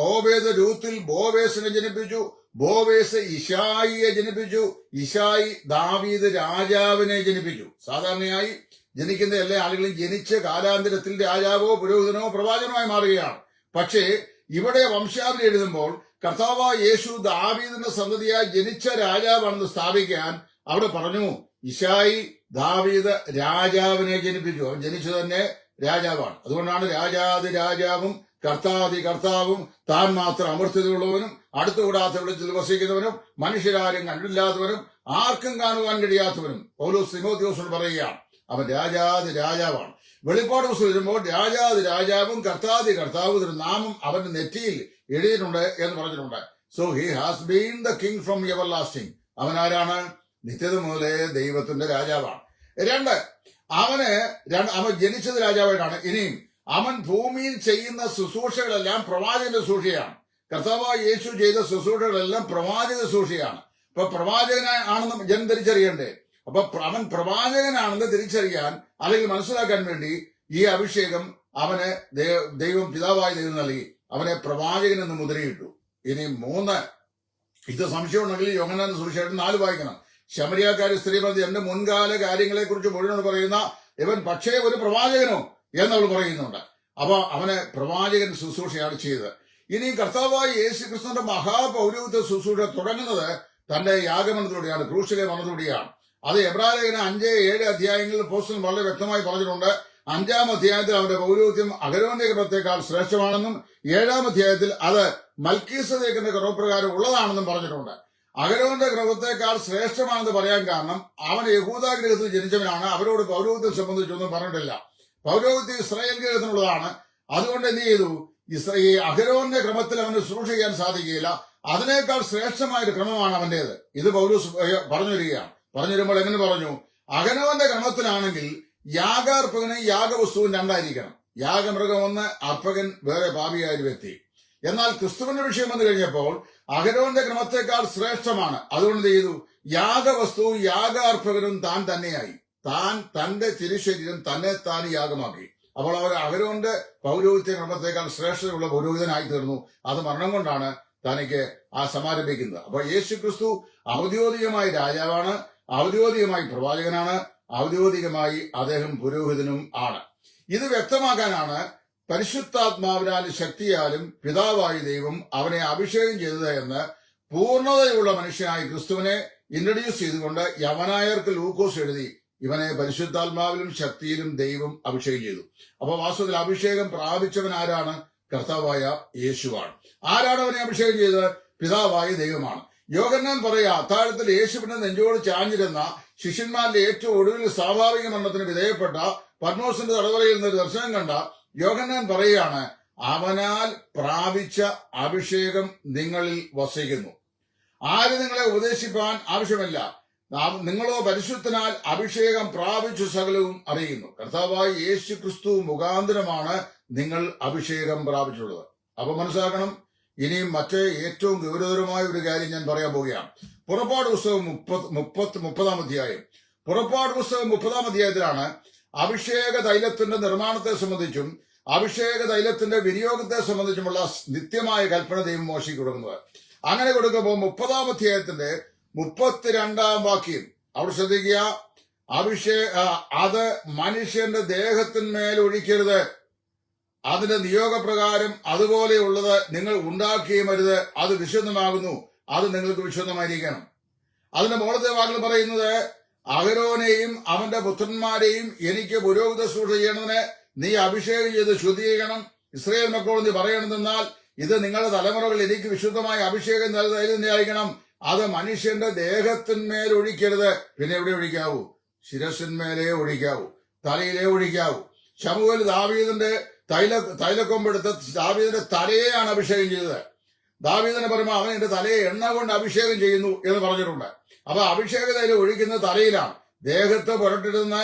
ഓബേദ് രൂത്തിൽ ബോവേസിനെ ജനിപ്പിച്ചു, ബോവേസ് ഇശായിയെ ജനിപ്പിച്ചു, ഇശായി ദാവീദ് രാജാവിനെ ജനിപ്പിച്ചു. സാധാരണയായി ജനിക്കുന്ന എല്ലാ ആളുകളും ജനിച്ച് കാലാന്തരത്തിൽ രാജാവോ പുരോഹിതനോ പ്രവാചകനോ മാറുകയാണ്. പക്ഷേ ഇവിടെ വംശാവലി എഴുതുമ്പോൾ കർത്താവായ യേശു ദാവീദിന്റെ സന്തതിയായി ജനിച്ച രാജാവാണെന്ന് സ്ഥാപിക്കാൻ അവിടെ പറഞ്ഞു, ഇശായി ദാവീദ് രാജാവിനെ ജനിപ്പിച്ചു. അവൻ ജനിച്ചു തന്നെ രാജാവാണ്. അതുകൊണ്ടാണ് രാജാതി രാജാവും കർത്താതി കർത്താവും താൻ മാത്രം അമർത്യതയുള്ളവനും അടുത്തുകൂടാത്ത വെളിച്ചത്തിൽ വസിക്കുന്നവനും മനുഷ്യരാരും കണ്ടില്ലാത്തവനും ആർക്കും കാണുവാൻ കഴിയാത്തവനും പൗലോസ് തിമോഥെയോസിനോട് പറയുകയാണ്. അവൻ രാജാതി രാജാവാണ്. വെളിപ്പാട് പുസ്തകം വരുമ്പോൾ രാജാതി രാജാവും കർത്താതി കർത്താവും ഒരു നാമം അവന്റെ നെറ്റിയിൽ എഴുതിയിട്ടുണ്ട് എന്ന് പറഞ്ഞിട്ടുണ്ട്. So he has been the king from ever lasting. അവൻ ആരാണ്? നിത്യത മുതലേ ദൈവത്തിന്റെ രാജാവാണ്. അവൻ ജനിച്ചത് രാജാവായിട്ടാണ്. ഇനിയും അവൻ ഭൂമിയിൽ ചെയ്യുന്ന ശുശ്രൂഷകളെല്ലാം പ്രവാചകന്റെ ശുശ്രൂഷയാണ്. കർത്താവായ യേശു ചെയ്ത ശുശ്രൂഷകളെല്ലാം പ്രവാചക ശുശ്രൂഷയാണ്. അപ്പൊ പ്രവാചകനാണെന്ന് ജനം തിരിച്ചറിയണ്ടേ? അപ്പൊ അവൻ പ്രവാചകനാണെന്ന് തിരിച്ചറിയാൻ അല്ലെങ്കിൽ മനസ്സിലാക്കാൻ വേണ്ടി ഈ അഭിഷേകം അവന് ദൈവം പിതാവായ ദൈവം നൽകി. അവനെ പ്രവാചകൻ എന്ന് മുദ്രയിട്ടു. ഇനി 3, ഇത് സംശയമുണ്ടെങ്കിൽ യോഹന്നാന്റെ സുവിശേഷം 4 വായിക്കണം. ശമരിയാക്കാരി സ്ത്രീ പറഞ്ഞ് എന്റെ മുൻകാല കാര്യങ്ങളെ കുറിച്ച് മുഴുവൻ പറയുന്ന ഇവൻ പക്ഷേ ഒരു പ്രവാചകനോ എന്നവൾ പറയുന്നുണ്ട്. അപ്പൊ അവന് പ്രവാചകൻ ശുശ്രൂഷയാണ് ചെയ്തത്. ഇനി കർത്താവായ യേശു ക്രിസ്തുവിന്റെ മഹാപൗരോഹിത്യ ശുശ്രൂഷ തുടങ്ങുന്നത് തന്റെ യാഗമനത്തിലൂടെയാണ്, ക്രൂശിലെ മരണത്തിലൂടെയാണ്. അത് എബ്രായലേഖനം 5-7 അധ്യായങ്ങളിൽ അപ്പോസ്തലൻ വളരെ വ്യക്തമായി പറഞ്ഞിട്ടുണ്ട്. 5-ാം അധ്യായത്തിൽ അവന്റെ പൗരോഹിത്യം അഹരോന്റെ ക്രമത്തെക്കാൾ ശ്രേഷ്ഠമാണെന്നും 7-ാം അധ്യായത്തിൽ അത് മൽക്കീസദേക്കിന്റെ ക്രമപ്രകാരം ഉള്ളതാണെന്നും പറഞ്ഞിട്ടുണ്ട്. അഹരോന്റെ ക്രമത്തെക്കാൾ ശ്രേഷ്ഠമാണെന്ന് പറയാൻ കാരണം അവൻ യഹൂദാഗ്രഹത്തിൽ ജനിച്ചവനാണ്. അവരോട് പൗരോഹിത്യം സംബന്ധിച്ചൊന്നും പറഞ്ഞിട്ടില്ല. പൗരോഹിത്യം ഇസ്രായേൽ ഗ്രഹത്തിനുള്ളതാണ്. അതുകൊണ്ട് എന്ത് ചെയ്തു? ഈ അഹരോന്റെ ക്രമത്തിൽ അവന് ശുശ്രൂഷ ചെയ്യാൻ സാധിക്കുകയില്ല. അതിനേക്കാൾ ശ്രേഷ്ഠമായ ഒരു ക്രമമാണ് അവന്റേത്. ഇത് പൗലോസ് പറഞ്ഞു വരികയാണ്. പറഞ്ഞു വരുമ്പോൾ എങ്ങനെ പറഞ്ഞു? അഹരോന്റെ ക്രമത്തിലാണെങ്കിൽ യാഗാർപ്പകനും യാഗവസ്തുവും 2ആയിരിക്കണം. യാഗമൃഗം 1, അർപ്പകൻ വേറെ പാപിയായ ഒരു വ്യക്തി. എന്നാൽ ക്രിസ്തുവിന്റെ വിഷയം വന്നു കഴിഞ്ഞപ്പോൾ അഹരോന്റെ ക്രമത്തെക്കാൾ ശ്രേഷ്ഠമാണ്. അതുകൊണ്ട് ചെയ്തു? യാഗവസ്തുവും യാഗാർപ്പകനും താൻ തന്നെയായി. താൻ തന്റെ തിരുശരീരം തന്നെ താൻ യാഗമാക്കി. അപ്പോൾ അവർ അഹരോന്റെ പൗരോഹിത്യ ക്രമത്തെക്കാൾ ശ്രേഷ്ഠതയുള്ള പൗരോഹിതനായി തീർന്നു. അത് മരണം കൊണ്ടാണ് തനിക്ക് സമാരംഭിക്കുന്നത്. അപ്പൊ യേശു ക്രിസ്തു ഔദ്യോഗികമായി രാജാവാണ്, ഔദ്യോഗികമായി പ്രവാചകനാണ്, ഔദ്യോഗികമായി അദ്ദേഹം പുരോഹിതനും ആണ്. ഇത് വ്യക്തമാക്കാനാണ് പരിശുദ്ധാത്മാവിനാലും ശക്തിയാലും പിതാവായ ദൈവം അവനെ അഭിഷേകം ചെയ്തത് എന്ന് പൂർണ്ണതയുള്ള മനുഷ്യനായ ക്രിസ്തുവിനെ ഇൻട്രൊഡ്യൂസ് ചെയ്തുകൊണ്ട് യവനായർക്ക് ലൂക്കോസ് എഴുതി, ഇവനെ പരിശുദ്ധാത്മാവിലും ശക്തിയിലും ദൈവം അഭിഷേകം ചെയ്തു. അപ്പൊ വാസ്തവത്തിൽ അഭിഷേകം പ്രാപിച്ചവൻ ആരാണ്? കർത്താവായ യേശുവാണ്. ആരാണ് അവനെ അഭിഷേകം ചെയ്തത്? പിതാവായ ദൈവമാണ്. യോഹന്നാൻ പറയാ, അത്താഴത്തിൽ യേശുവിന്റെ നെഞ്ചോട് ചാഞ്ഞിരുന്ന ശിഷ്യന്മാരുടെ ഏറ്റവും ഒടുവിൽ സ്വാഭാവിക മരണത്തിന് വിധേയപ്പെട്ട പത്മോസിന്റെ തടവറയിൽ നിന്ന് ദർശനം കണ്ട യോഹന്നാൻ പറയുകയാണ്, അവനാൽ പ്രാപിച്ച അഭിഷേകം നിങ്ങളിൽ വസിക്കുന്നു. ആര് നിങ്ങളെ ഉപദേശിപ്പാൻ ആവശ്യമില്ല, നിങ്ങളോ പരിശുദ്ധനാൽ അഭിഷേകം പ്രാപിച്ചു സകലവും അറിയുന്നു. കർത്താവായ യേശു ക്രിസ്തു മുഖാന്തരമാണ് നിങ്ങൾ അഭിഷേകം പ്രാപിച്ചുള്ളത്. അപ്പൊ മനസ്സിലാക്കണം. ഇനിയും മറ്റേ ഏറ്റവും ഗൗരവതരമായ ഒരു കാര്യം ഞാൻ പറയാൻ പോവുകയാണ്. പുറപ്പാട് പുസ്തകം 30-ാം അധ്യായം. പുറപ്പാട് പുസ്തകം 30-ാം അധ്യായത്തിലാണ് അഭിഷേക തൈലത്തിന്റെ നിർമ്മാണത്തെ സംബന്ധിച്ചും അഭിഷേക തൈലത്തിന്റെ വിനിയോഗത്തെ സംബന്ധിച്ചുമുള്ള നിത്യമായ കൽപ്പന ദൈവം മോശയ്ക്ക് കൊടുക്കുന്നത്. അങ്ങനെ കൊടുക്കുമ്പോൾ 30-ാം അധ്യായത്തിന്റെ 32-ാം വാക്യം അവിടെ ശ്രദ്ധിക്കുക. അത് മനുഷ്യന്റെ ദേഹത്തിന്മേൽ ഒഴിക്കരുത്, അതിന്റെ നിയോഗപ്രകാരം അതുപോലെയുള്ളത് നിങ്ങൾ ഉണ്ടാക്കുകയും അരുത്. അത് വിശുദ്ധമാകുന്നു, അത് നിങ്ങൾക്ക് വിശുദ്ധമായിരിക്കണം. അതിന്റെ മുകളത്തെ വാക്കിൽ പറയുന്നത്, അഹരോനെയും അവന്റെ പുത്രന്മാരെയും എനിക്ക് പുരോഹിത ശുശ്രൂഷ ചെയ്യണമെന്ന് നീ അഭിഷേകം ചെയ്ത് ശുദ്ധീകരിക്കണം. ഇസ്രായേൽ മക്കളോട് നീ പറയണമെന്നാൽ, ഇത് നിങ്ങളുടെ തലമുറകൾ എനിക്ക് വിശുദ്ധമായ അഭിഷേകം നൽകുന്നതായിരിക്കണം. അത് മനുഷ്യന്റെ ദേഹത്തിന്മേൽ ഒഴിക്കരുത്. പിന്നെ എവിടെ ഒഴിക്കാവൂ? ശിരസിന്മേലേ ഒഴിക്കാവൂ, തലയിലേ ഒഴിക്കാവൂ. ശമൂവേൽ ദാവീദിന്റെ തൈലക്കൊമ്പെടുത്ത് ദാവീദിന്റെ തലയെയാണ് അഭിഷേകം ചെയ്തത്. ദാവീദിനെ പറയുമ്പോൾ അവൻ എന്റെ തലയെ എണ്ണ കൊണ്ട് അഭിഷേകം ചെയ്യുന്നു എന്ന് പറഞ്ഞിട്ടുണ്ട്. അപ്പൊ അഭിഷേക തൈലം ഒഴിക്കുന്ന തലയിലാണ്, ദേഹത്ത് പുരട്ടിടുന്ന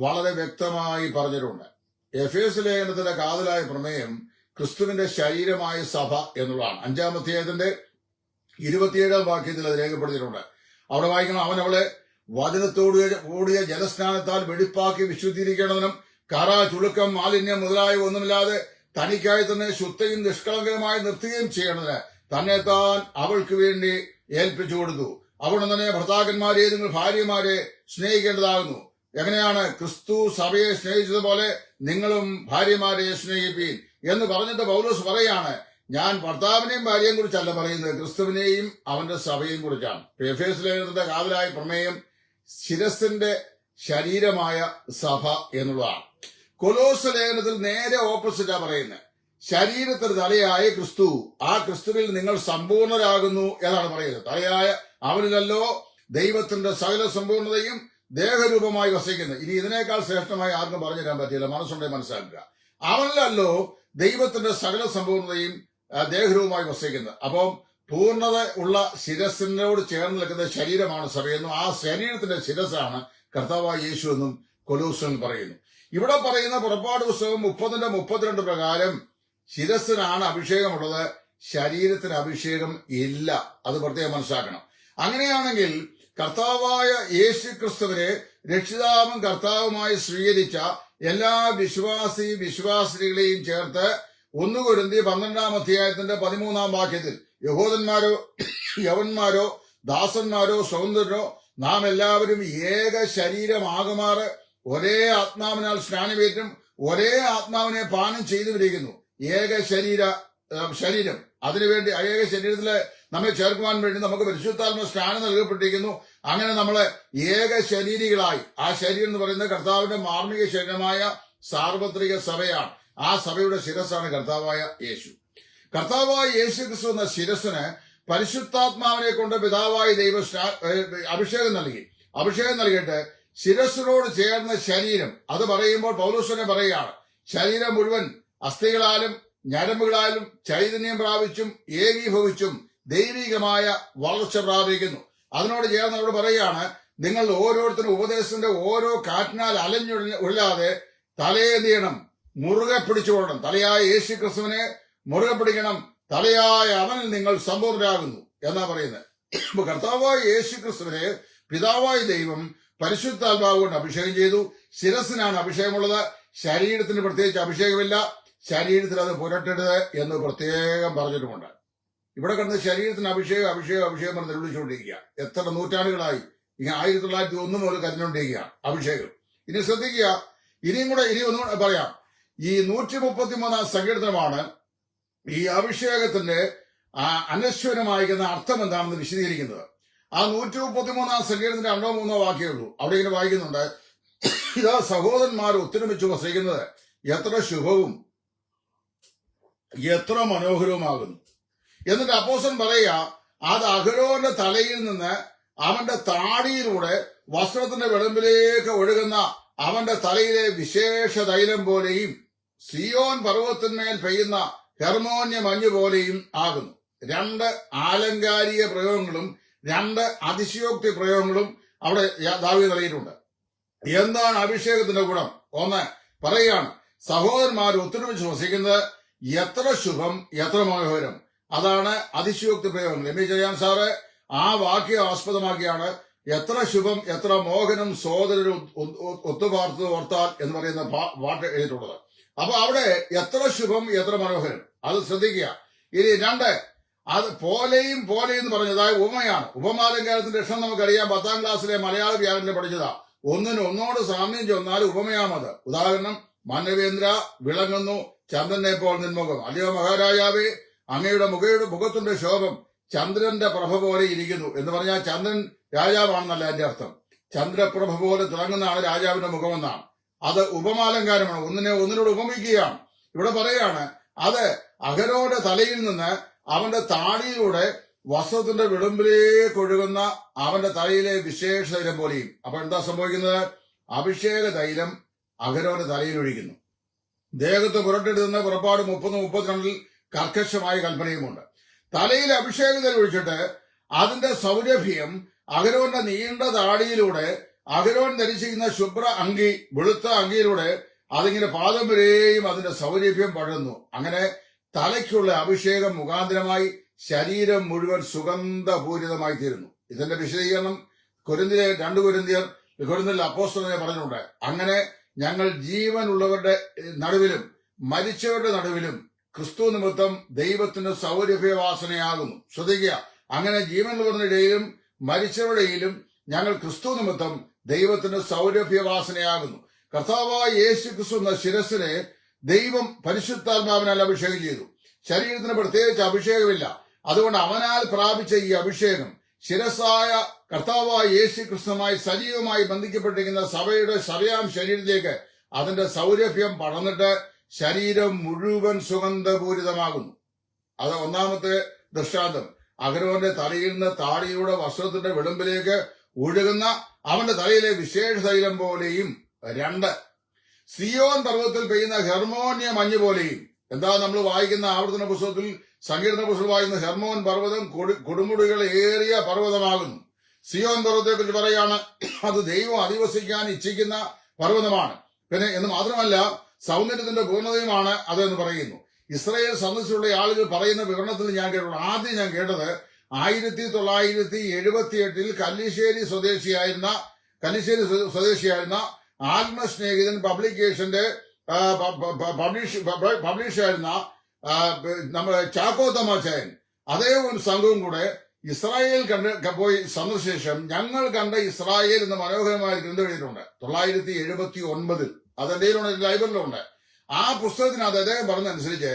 വളരെ വ്യക്തമായി പറഞ്ഞിട്ടുണ്ട്. എഫേസ് ലേഖനത്തിന്റെ കാതലായ പ്രമേയം ക്രിസ്തുവിന്റെ ശരീരമായ സഭ എന്നുള്ളതാണ്. 5-ാം അധ്യായത്തിന്റെ 27-ാം വാക്യത്തിൽ അത് രേഖപ്പെടുത്തിയിട്ടുണ്ട്. അവിടെ വായിക്കണം, അവൻ അവളെ വചനത്തോട് കൂടിയ ജലസ്നാനത്താൽ വെടിപ്പാക്കി വിശുദ്ധീകരിക്കണമെന്നും കറ, ചുളുക്കം, മാലിന്യം മുതലായ ഒന്നുമില്ലാതെ തനിക്കായി തന്നെ ശുദ്ധയും നിഷ്കളങ്കരമായി നിർത്തുകയും ചെയ്യണമെന്ന് തന്നെത്താൻ അവൾക്ക് വേണ്ടി ഏൽപ്പിച്ചു കൊടുത്തു. അവിടെ തന്നെ ഭർത്താക്കന്മാരെ നിങ്ങൾ ഭാര്യമാരെ സ്നേഹിക്കേണ്ടതാകുന്നു. എങ്ങനെയാണ്? ക്രിസ്തു സഭയെ സ്നേഹിച്ചതുപോലെ നിങ്ങളും ഭാര്യമാരെ സ്നേഹിപ്പീൻ എന്ന് പറഞ്ഞിട്ട് പൗലോസ് പറയാണ്, ഞാൻ ഭർത്താവിനെയും ഭാര്യയെയും കുറിച്ചല്ല പറയുന്നത്, ക്രിസ്തുവിനെയും അവന്റെ സഭയെയും കുറിച്ചാണ്. എഫേസ് ലേഖനത്തിന്റെ കാതലായ പ്രമേയം ശിരസിന്റെ ശരീരമായ സഭ എന്നുള്ളതാണ്. കൊലോസ് ലേഖനത്തിൽ നേരെ ഓപ്പോസിറ്റാ പറയുന്നത്. ശരീരത്തിന് തലയായ ക്രിസ്തു, ആ ക്രിസ്തുവിൽ നിങ്ങൾ സമ്പൂർണരാകുന്നു എന്നാണ് പറയുന്നത്. തലയായ അവനിലല്ലോ ദൈവത്തിന്റെ സകല സമ്പൂർണതയും ദേഹരൂപമായി വസിക്കുന്നത്. ഇനി ഇതിനേക്കാൾ ശ്രേഷ്ഠമായി ആർക്കും പറഞ്ഞു തരാൻ പറ്റില്ല, മനസ്സുണ്ടെങ്കിൽ മനസ്സിലാക്കുക. അവനിലല്ലോ ദൈവത്തിന്റെ സകല സമ്പൂർണതയും ദേഹരൂപമായി വസിക്കുന്നത്. അപ്പം പൂർണ്ണത ഉള്ള ശിരസിനോട് ചേർന്ന് നിൽക്കുന്ന ശരീരമാണ് സഭയെന്നും ആ ശരീരത്തിന്റെ ശിരസാണ് കർത്താവായ യേശു എന്നും കൊലോസ്യൻ പറയുന്നു. ഇവിടെ പറയുന്ന പുറപ്പാട് പുസ്തകം 30:32 പ്രകാരം ശിരസിനാണ് അഭിഷേകമുള്ളത്, ശരീരത്തിന് അഭിഷേകം ഇല്ല. അത് പ്രത്യേകം മനസ്സിലാക്കണം. അങ്ങനെയാണെങ്കിൽ കർത്താവായ യേശു ക്രിസ്തുവിനെ രക്ഷിതാവും കർത്താവുമായി സ്വീകരിച്ച എല്ലാ വിശ്വാസികളെയും ചേർത്ത് 1 കൊരിന്ത്യർ 12-ാം അധ്യായത്തിന്റെ 13-ാം വാക്യത്തിൽ യഹൂദന്മാരോ യവന്മാരോ ദാസന്മാരോ സ്വതന്ത്രരോ നാം എല്ലാവരും ഏക ശരീരമാകുമാറ് ഒരേ ആത്മാവിനാൽ സ്നാനമേറ്റും ഒരേ ആത്മാവിനെ പാനം ചെയ്തുവരിക്കുന്നു. ഏക ശരീരം അതിനുവേണ്ടി ഏക ശരീരത്തില് നമ്മെ ചേർക്കുവാൻ വേണ്ടി നമുക്ക് പരിശുദ്ധാത്മ സ്നാനം നൽകപ്പെട്ടിരിക്കുന്നു. അങ്ങനെ നമ്മള് ഏക ശരീരികളായി, ആ ശരീരം എന്ന് പറയുന്നത് കർത്താവിന്റെ മാർമിക ശരീരമായ സാർവത്രിക സഭയാണ്. ആ സഭയുടെ ശിരസാണ് കർത്താവായ യേശു. കർത്താവായ യേശു ക്രിസ്തു എന്ന ശിരസിന് പരിശുദ്ധാത്മാവിനെ കൊണ്ട് പിതാവായ ദൈവം അഭിഷേകം നൽകിയിട്ട് ശിരസിനോട് ചേർന്ന ശരീരം, അത് പറയുമ്പോൾ പൗലോസിനെ പറയുകയാണ്, ശരീരം മുഴുവൻ അസ്ഥികളാലും ഞരമ്പുകളാലും ചൈതന്യം പ്രാപിച്ചും ഏകീഭവിച്ചും ദൈവികമായ വളർച്ച പ്രാപിക്കുന്നു. അതിനോട് ചേർന്ന് അവിടെ പറയുകയാണ്, നിങ്ങൾ ഓരോരുത്തരും ഉപദേശത്തിന്റെ ഓരോ കാറ്റിനാൽ അലഞ്ഞുകൊള്ളാതെ തലയെ എന്ത് ചെയ്യണം? മുറുകെ പിടിച്ചുകൊള്ളണം. തലയായ യേശു ക്രിസ്തുവിനെ മുറുകെ പിടിക്കണം. തലയായ അവനിൽ നിങ്ങൾ സമ്പൂർണ്ണരാകുന്നു എന്നാ പറയുന്നത്. ഇപ്പൊ കർത്താവായ യേശു ക്രിസ്തുവിനെ പിതാവായ ദൈവം പരിശുദ്ധാത്മാവ് കൊണ്ട് അഭിഷേകം ചെയ്തു. ശിരസിനാണ് അഭിഷേകമുള്ളത്, ശരീരത്തിന് പ്രത്യേകിച്ച് അഭിഷേകമില്ല. ശരീരത്തിൽ അത് പുരട്ടരുത് എന്ന് പ്രത്യേകം പറഞ്ഞിട്ടുമുണ്ട്. ഇവിടെ കണ്ട് ശരീരത്തിന് അഭിഷേകം പറഞ്ഞ് വിളിച്ചുകൊണ്ടിരിക്കുക. എത്ര നൂറ്റാണ്ടുകളായി ഇങ്ങനെ 1901 മുതൽ കരഞ്ഞുകൊണ്ടിരിക്കുകയാണ് അഭിഷേകം. ഇനി ശ്രദ്ധിക്കുക, ഇനി ഒന്നുകൂടെ പറയാം. ഈ 133-ാം സങ്കീർത്തനമാണ് ഈ അഭിഷേകത്തിന്റെ അനശ്വരമായിരിക്കുന്ന അർത്ഥം എന്താണെന്ന് വിശദീകരിക്കുന്നത്. ആ 133-ാം സങ്കീർത്തനത്തിന്റെ 2-3 വാക്യമേ ഉള്ളൂ. അവിടെ ഇങ്ങനെ വായിക്കുന്നുണ്ട്, ഇതാ സഹോദരന്മാർ ഒത്തൊരുമിച്ച് വസിക്കുന്നത് എത്ര ശുഭവും എത്ര മനോഹരവുമാകുന്നു. എന്നിട്ട് അപ്പോസ്തലൻ പറയുക, അത് അഹരോന്റെ തലയിൽ നിന്ന് അവന്റെ താടിയിലൂടെ വസ്ത്രത്തിന്റെ വിളമ്പിലേക്ക് ഒഴുകുന്ന അവന്റെ തലയിലെ വിശേഷ തൈലം പോലെയും സിയോൻ പർവ്വതത്തിന്മേൽ പെയ്യുന്ന ഹെർമോന്യ മഞ്ഞു പോലെയും ആകുന്നു. 2 ആലങ്കാരിക പ്രയോഗങ്ങളും 2 അതിശയോക്തി പ്രയോഗങ്ങളും അവിടെ ദാവീദ് നൽകിയിട്ടുണ്ട്. എന്താണ് അഭിഷേകത്തിന്റെ ഗുണം? 1 പറയുകയാണ്, സഹോദരന്മാർ ഒത്തൊരുമിച്ച് വസിക്കുന്നത് എത്ര ശുഭം എത്ര മനോഹരം. അതാണ് അതിശയോക്തി പ്രയോഗം. രമേശ് സാറ് ആ വാക്യം ആസ്പദമാക്കിയാണ് എത്ര ശുഭം എത്ര മോഹനം സോദരരും ഒത്തുപാർത്ത് ഓർത്താൽ എന്ന് പറയുന്ന പാട്ട് എഴുതിയിട്ടുള്ളത്. അപ്പൊ അവിടെ എത്ര ശുഭം എത്ര മനോഹരം, അത് ശ്രദ്ധിക്കുക. ഇനി 2, അത് പോലെയും എന്ന് പറഞ്ഞത് ഉപമയാണ്. ഉപമാലങ്കാരത്തിന്റെ ലക്ഷണം നമുക്കറിയാം. 10-ാം ക്ലാസ്സിലെ മലയാള വ്യാകരണം പഠിച്ചതാ. ഒന്നിനൊന്നോട് സാമ്യം ചെന്നാൽ ഉപമയാമത്. ഉദാഹരണം, മാനവേന്ദ്ര വിളങ്ങുന്നു, ചന്ദ്രനെ പോൽ നിൻമുഖം. അല്ലയോ മഹാരാജാവേ, അങ്ങയുടെ മുഖത്തിന്റെ ശോഭം ചന്ദ്രന്റെ പ്രഭ പോലെ ഇരിക്കുന്നു. എന്ന് പറഞ്ഞാൽ ചന്ദ്രൻ രാജാവാണെന്നല്ല എന്റെ അർത്ഥം. ചന്ദ്രപ്രഭ പോലെ തിളങ്ങുന്നതാണ് രാജാവിന്റെ മുഖമെന്നാണ്. അത് ഉപമാലങ്കാരമാണ്, ഒന്നിനോട് ഉപമിക്കുകയാണ്. ഇവിടെ പറയാണ്, അത് അഹരോന്റെ തലയിൽ നിന്ന് അവന്റെ താടിയിലൂടെ വസ്ത്രത്തിന്റെ വിളുമ്പിലേക്ക് ഒഴുകുന്ന അവന്റെ തലയിലെ വിശേഷ തൈലം പോലെയും. അപ്പൊ എന്താ സംഭവിക്കുന്നത്? അഭിഷേക തൈലം അഹരോന്റെ തലയിൽ ഒഴിക്കുന്നു. ദേഹത്ത് പുരട്ടെടുത്തുന്ന പുറപ്പാട് 30-32 കർക്കശമായ കൽപ്പനയുമുണ്ട്. തലയിൽ അഭിഷേക തൈലം ഒഴിച്ചിട്ട് അതിന്റെ സൗരഭ്യം അഹരോന്റെ നീണ്ട താടിയിലൂടെ, അഹരോൻ ധരിച്ചിരിക്കുന്ന ശുഭ്ര അങ്കി, വെളുത്ത അങ്കിയിലൂടെ അതിങ്ങനെ പാദം വരെയും അതിന്റെ സൗരഭ്യം പടരുന്നു. അങ്ങനെ തലയ്ക്കുള്ള അഭിഷേകം മുഖാന്തരമായി ശരീരം മുഴുവൻ സുഗന്ധപൂരിതമായി തീരുന്നു. ഇതിന്റെ വിശദീകരണം 2 കൊരിന്ത്യരിൽ അപ്പോസ്തലൻ പറഞ്ഞിട്ടുണ്ട്. അങ്ങനെ ഞങ്ങൾ ജീവനുള്ളവരുടെ നടുവിലും മരിച്ചവരുടെ നടുവിലും ക്രിസ്തു നിമിത്തം ദൈവത്തിന് സൗരഭ്യവാസനയാകുന്നു. ശ്രദ്ധിക്കുക, അങ്ങനെ ജീവനുള്ളവരുടെ ഇടയിലും മരിച്ചവരുടെ ഇടയിലും ഞങ്ങൾ ക്രിസ്തു നിമിത്തം ദൈവത്തിന് സൗരഭ്യവാസനയാകുന്നു. കർത്താവായ യേശു ക്രിസ്തു എന്ന ശിരസിനെ ദൈവം പരിശുദ്ധാത്മാവിനാൽ അഭിഷേകം ചെയ്തു. ശരീരത്തിന് പ്രത്യേകിച്ച് അഭിഷേകമില്ല. അതുകൊണ്ട് അവനാൽ പ്രാപിച്ച ഈ അഭിഷേകം ശിരസായ കർത്താവായ യേശു ക്രിസ്തുമായി സജീവമായി ബന്ധിക്കപ്പെട്ടിരിക്കുന്ന സഭയുടെ സഭയാം ശരീരത്തിലേക്ക് അതിന്റെ സൗരഭ്യം പടർന്നിട്ട് ശരീരം മുഴുവൻ സുഗന്ധപൂരിതമാകുന്നു. അത് ഒന്നാമത്തെ ദൃഷ്ടാന്തം. അഹരോന്റെ തലയിൽ നിന്ന് താടിയുടെ വസ്ത്രത്തിന്റെ വിളുമ്പിലേക്ക് ഒഴുകുന്ന അവന്റെ തലയിലെ വിശേഷ തൈലം പോലെയും. 2, സിയോൻ പർവ്വതത്തിൽ പെയ്യുന്ന ഹെർമോനിയ മഞ്ഞ് പോലെയും. എന്താ നമ്മൾ വായിക്കുന്ന ആവർത്തന പുസ്തകത്തിൽ, സങ്കീർത്തന പുസ്തകത്തിൽ വായിക്കുന്ന ഹെർമോൻ പർവ്വതം കൊടുമുടികൾ ഏറിയ പർവ്വതമാകുന്നു. സിയോൻ പർവ്വതത്തെ കുറിച്ച് പറയാണ്, അത് ദൈവം അധിവസിക്കാൻ ഇച്ഛിക്കുന്ന പർവ്വതമാണ്. പിന്നെ എന്ന് മാത്രമല്ല സൗന്ദര്യത്തിന്റെ പൂർണ്ണതയുമാണ് അതെന്ന് പറയുന്നു. ഇസ്രായേൽ സന്ദർശിച്ചുള്ള ആളുകൾ പറയുന്ന വിവരണത്തിൽ ആദ്യം ഞാൻ കേട്ടത് 1978 കല്ലിശ്ശേരി സ്വദേശിയായിരുന്ന ആത്മസ്നേഹിതൻ പബ്ലിക്കേഷന്റെ പബ്ലിഷായിരുന്ന നമ്മുടെ ചാക്കോ തമാച്ചായൻ, അതേ ഒരു സംഘവും കൂടെ ഇസ്രായേൽ പോയി സന്ദർശിച്ച ഞങ്ങൾ കണ്ട ഇസ്രായേൽ എന്ന മനോഹരമായ ഗ്രന്ഥം എഴുതിയിട്ടുണ്ട് 1979. അതെന്റെ ലൈബ്രറിയിലുണ്ട്. ആ പുസ്തകത്തിനകത്ത് അദ്ദേഹം പറഞ്ഞതനുസരിച്ച്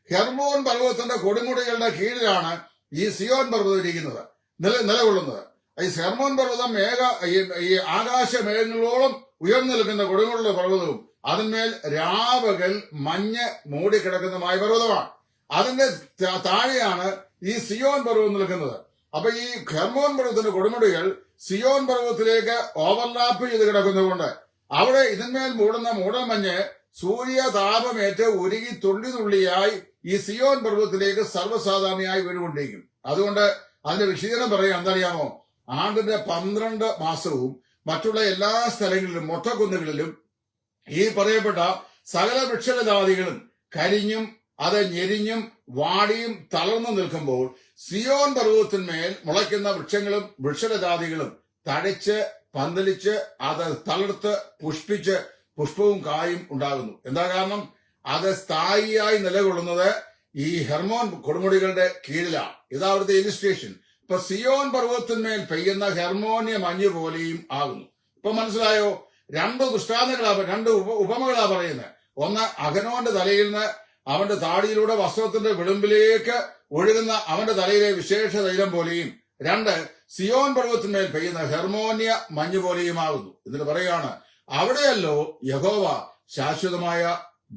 ഹെർമോൻ പർവ്വതത്തിന്റെ കൊടുമുടികളുടെ കീഴിലാണ് ഈ സിയോൻ പർവ്വതം ഇരിക്കുന്നത്, നിലകൊള്ളുന്നത്. ഈ ഹെർമോൻ പർവ്വതം ഈ ആകാശ മേഘങ്ങളോളം ഉയർന്നു നിൽക്കുന്ന കൊടുമുടിയുള്ള പർവ്വതവും അതിന്മേൽ രാവകൾ മഞ്ഞ് മൂടിക്കിടക്കുന്നതുമായ പർവ്വതമാണ്. അതിന്റെ താഴെയാണ് ഈ സിയോൻ പർവ്വതം നിൽക്കുന്നത്. അപ്പൊ ഈ ഹെർമോൻ പർവ്വതത്തിന്റെ കൊടുമുടികൾ സിയോൻ പർവ്വതത്തിലേക്ക് ഓവർലാപ്പ് ചെയ്ത് കിടക്കുന്നതുകൊണ്ട് അവിടെ ഇതിന്മേൽ മൂടുന്ന മൂടൽമഞ്ഞ് സൂര്യതാപമേറ്റ് ഉരുകി തുള്ളിയായി ഈ സിയോൻ പർവ്വതത്തിലേക്ക് സർവ്വസാധാരണയായി വീണുകൊണ്ടിരിക്കും. അതുകൊണ്ട് അതിന്റെ വിശദീകരണം പറയാം. എന്തറിയാമോ? ആണ്ടിന്റെ 12 മാസവും മറ്റുള്ള എല്ലാ സ്ഥലങ്ങളിലും മൊട്ടക്കുന്നുകളിലും ഈ പറയപ്പെട്ട സകല വൃക്ഷലതാദികളും കരിഞ്ഞും അത് ഞെരിഞ്ഞും വാടിയും തളർന്നു നിൽക്കുമ്പോൾ സിയോൻ പർവ്വതത്തിന്മേൽ മുളയ്ക്കുന്ന വൃക്ഷങ്ങളും വൃക്ഷലതാദികളും തഴച്ച് പന്തലിച്ച് അത് തളർത്ത് പുഷ്പിച്ച് പുഷ്പവും കായും ഉണ്ടാകുന്നു. എന്താ കാരണം? അത് സ്ഥായിയായി നിലകൊള്ളുന്നത് ഈ ഹെർമോൻ കൊടുമുടികളുടെ കീഴിലാണ്. ഇതാ അവിടുത്തെ ഇലിസ്ട്രേഷൻ. ഇപ്പൊ സിയോൻ പർവ്വതത്തിന്മേൽ പെയ്യുന്ന ഹെർമോനിയ മഞ്ഞ് പോലെയും ആകുന്നു. ഇപ്പൊ മനസ്സിലായോ? 2 ദൃഷ്ടാന്തങ്ങളാ, 2 ഉപമകളാ പറയുന്നത്. ഒന്ന്, അഹരോന്റെ തലയിൽ നിന്ന് അവന്റെ താടിയിലൂടെ വസ്ത്രത്തിന്റെ വിളുമ്പിലേക്ക് ഒഴുകുന്ന അവന്റെ തലയിലെ വിശേഷ തൈലം പോലെയും. 2, സിയോൻ പർവ്വതത്തിന്മേൽ പെയ്യുന്ന ഹെർമോനിയ മഞ്ഞ് പോലെയുമാകുന്നു. എന്നിട്ട് പറയാണ്, അവിടെയല്ലോ യഹോവ ശാശ്വതമായ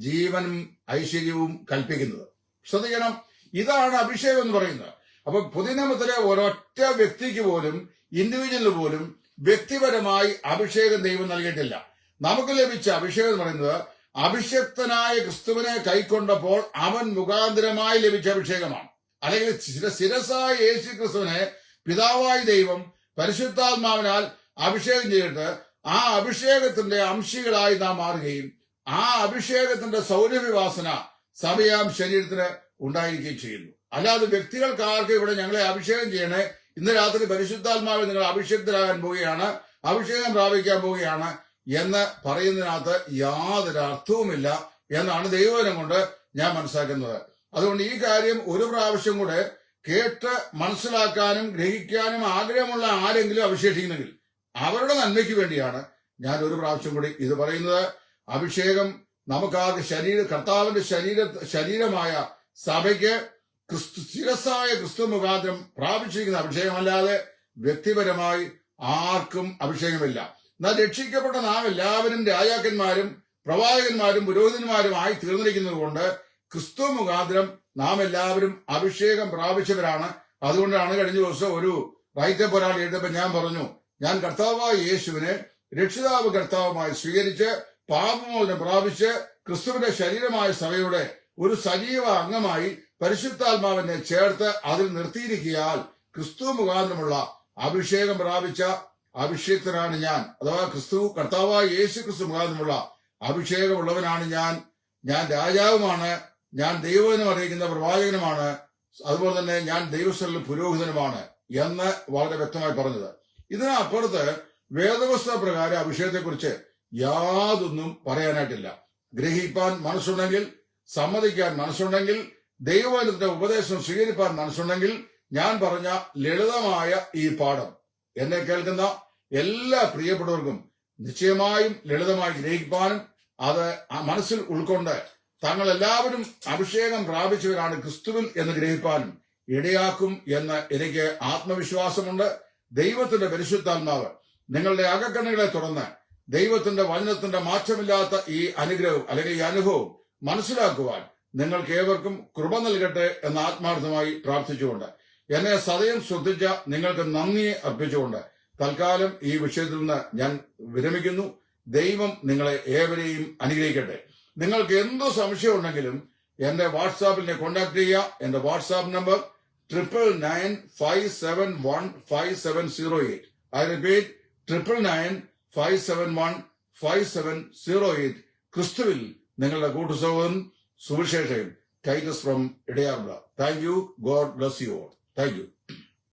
ജീവനും ഐശ്വര്യവും കൽപ്പിക്കുന്നത്. ശ്രദ്ധിക്കണം, ഇതാണ് അഭിഷേകം എന്ന് പറയുന്നത്. അപ്പൊ പുതിയ നിയമത്തിലെ ഒരൊറ്റ വ്യക്തിക്ക് പോലും, ഇൻഡിവിജ്വലിന് പോലും വ്യക്തിപരമായി അഭിഷേകം ദൈവം നൽകിയിട്ടില്ല. നമുക്ക് ലഭിച്ച അഭിഷേകം എന്ന് പറയുന്നത് അഭിഷക്തനായ ക്രിസ്തുവിനെ കൈക്കൊണ്ടപ്പോൾ അവൻ മുഖാന്തരമായി ലഭിച്ച അഭിഷേകമാണ്. അല്ലെങ്കിൽ ശിരസായ യേശു ക്രിസ്തുവിനെ പിതാവായ ദൈവം പരിശുദ്ധാത്മാവിനാൽ അഭിഷേകം ചെയ്തിട്ട് ആ അഭിഷേകത്തിന്റെ അംശികളായി നാം മാറുകയും ആ അഭിഷേകത്തിന്റെ സൗരഭ്യവാസന സഭയാം ശരീരത്തിന് ഉണ്ടായിരിക്കുകയും ചെയ്യുന്നു. അല്ലാതെ വ്യക്തികൾക്കാർക്ക് ഇവിടെ ഞങ്ങളെ അഭിഷേകം ചെയ്യണേ, ഇന്ന് രാത്രി പരിശുദ്ധാത്മാവിൽ നിങ്ങൾ അഭിഷേകത്തിലാകാൻ പോവുകയാണ്, അഭിഷേകം പ്രാപിക്കാൻ പോവുകയാണ് എന്ന് പറയുന്നതിനകത്ത് യാതൊരു അർത്ഥവുമില്ല എന്നാണ് ദൈവവചനം കൊണ്ട് ഞാൻ മനസ്സിലാക്കുന്നത്. അതുകൊണ്ട് ഈ കാര്യം ഒരു പ്രാവശ്യം കൂടെ കേട്ട് മനസ്സിലാക്കാനും ഗ്രഹിക്കാനും ആഗ്രഹമുള്ള ആരെങ്കിലും അവശേഷിക്കുന്നെങ്കിൽ അവരുടെ നന്മയ്ക്ക് വേണ്ടിയാണ് ഞാൻ ഒരു പ്രാവശ്യം കൂടി ഇത് പറയുന്നത്. അഭിഷേകം നമുക്ക് കർത്താവിന്റെ ശരീരമായ സഭയ്ക്ക് ശിരസ്സായ ക്രിസ്തു മുഖാന്തരം പ്രാപിച്ചിരിക്കുന്ന അഭിഷേകമല്ലാതെ വ്യക്തിപരമായി ആർക്കും അഭിഷേകമില്ല. എന്നാൽ രക്ഷിക്കപ്പെട്ട നാം എല്ലാവരും രാജാക്കന്മാരും പ്രവാചകന്മാരും പുരോഹിതന്മാരും ആയി തീർന്നിരിക്കുന്നത് കൊണ്ട് ക്രിസ്തു മുഖാന്തരം നാം എല്ലാവരും അഭിഷേകം പ്രാപിച്ചവരാണ്. അതുകൊണ്ടാണ് കഴിഞ്ഞ ദിവസം ഒരു വൈദ്യപൊരാൾ എഴുതപ്പോൾ ഞാൻ പറഞ്ഞു, ഞാൻ കർത്താവായ യേശുവിനെ രക്ഷിതാവ് കർത്താവുമായി സ്വീകരിച്ച് പാപമോചനം പ്രാപിച്ച് ക്രിസ്തുവിന്റെ ശരീരമായ സഭയുടെ ഒരു സജീവ അംഗമായി പരിശുദ്ധാത്മാവിനെ ചേർത്ത് അതിൽ നിർത്തിയിരിക്കിയാൽ ക്രിസ്തു മുഖാന്തരമുള്ള അഭിഷേകം പ്രാപിച്ച അഭിഷേക്തനാണ് ഞാൻ. അഥവാ കർത്താവായ യേശു ക്രിസ്തു മുഖാന്തരമുള്ള അഭിഷേകമുള്ളവനാണ് ഞാൻ. ഞാൻ രാജാവുമാണ്, ഞാൻ ദൈവവചനം അറിയിക്കുന്ന പ്രവാചകനുമാണ്, അതുപോലെ തന്നെ ഞാൻ ദൈവസ്ഥലിൽ പുരോഹിതനുമാണ് എന്ന് വളരെ വ്യക്തമായി പറഞ്ഞത്. ഇതിനപ്പുറത്ത് വേദവസ്തുത പ്രകാരം അഭിഷേകത്തെക്കുറിച്ച് യാതൊന്നും പറയാനായിട്ടില്ല. ഗ്രഹിപ്പാൻ മനസ്സുണ്ടെങ്കിൽ, സമ്മതിക്കാൻ മനസ്സുണ്ടെങ്കിൽ, ദൈവവചനത്തിന്റെ ഉപദേശം സ്വീകരിപ്പാൻ മനസ്സുണ്ടെങ്കിൽ ഞാൻ പറഞ്ഞ ലളിതമായ ഈ പാഠം എന്നെ കേൾക്കുന്ന എല്ലാ പ്രിയപ്പെട്ടവർക്കും നിശ്ചയമായും ലളിതമായി ഗ്രഹിക്കാനും അത് മനസ്സിൽ ഉൾക്കൊണ്ട് തങ്ങൾ എല്ലാവരും അഭിഷേകം പ്രാപിച്ചവരാണ് ക്രിസ്തുവിൽ എന്ന് ഗ്രഹിപ്പാനും ഇടയാക്കും എന്ന് എനിക്ക് ആത്മവിശ്വാസമുണ്ട്. ദൈവത്തിന്റെ പരിശുദ്ധാത്മാവ് നിങ്ങളുടെ അകക്കണ്ണുകളെ തുറന്ന് ദൈവത്തിന്റെ വചനത്തിന്റെ മാറ്റമില്ലാത്ത ഈ അനുഗ്രഹവും അല്ലെങ്കിൽ ഈ അനുഭവം മനസ്സിലാക്കുവാൻ നിങ്ങൾക്ക് ഏവർക്കും കൃപ നൽകട്ടെ എന്ന് ആത്മാർത്ഥമായി പ്രാർത്ഥിച്ചുകൊണ്ട് എന്നെ സദയം ശ്രദ്ധിച്ച നിങ്ങൾക്ക് നന്ദി അർപ്പിച്ചുകൊണ്ട് തൽക്കാലം ഈ വിഷയത്തിൽ നിന്ന് ഞാൻ വിരമിക്കുന്നു. ദൈവം നിങ്ങളെ ഏവരെയും അനുഗ്രഹിക്കട്ടെ. നിങ്ങൾക്ക് എന്ത് സംശയം ഉണ്ടെങ്കിലും എന്റെ വാട്സാപ്പിൽ കോൺടാക്ട് ചെയ്യുക. എന്റെ വാട്സാപ്പ് നമ്പർ 9995715708. I repeat 9995715708. ക്രിസ്തുവിൽ നിങ്ങളുടെ കൂട്ടുസഹോദരൻ സുവിശേഷകൻ ടൈറ്റസ് ഫ്രം ഇടയാർബ്ല. Thank you. God bless you all. Thank U.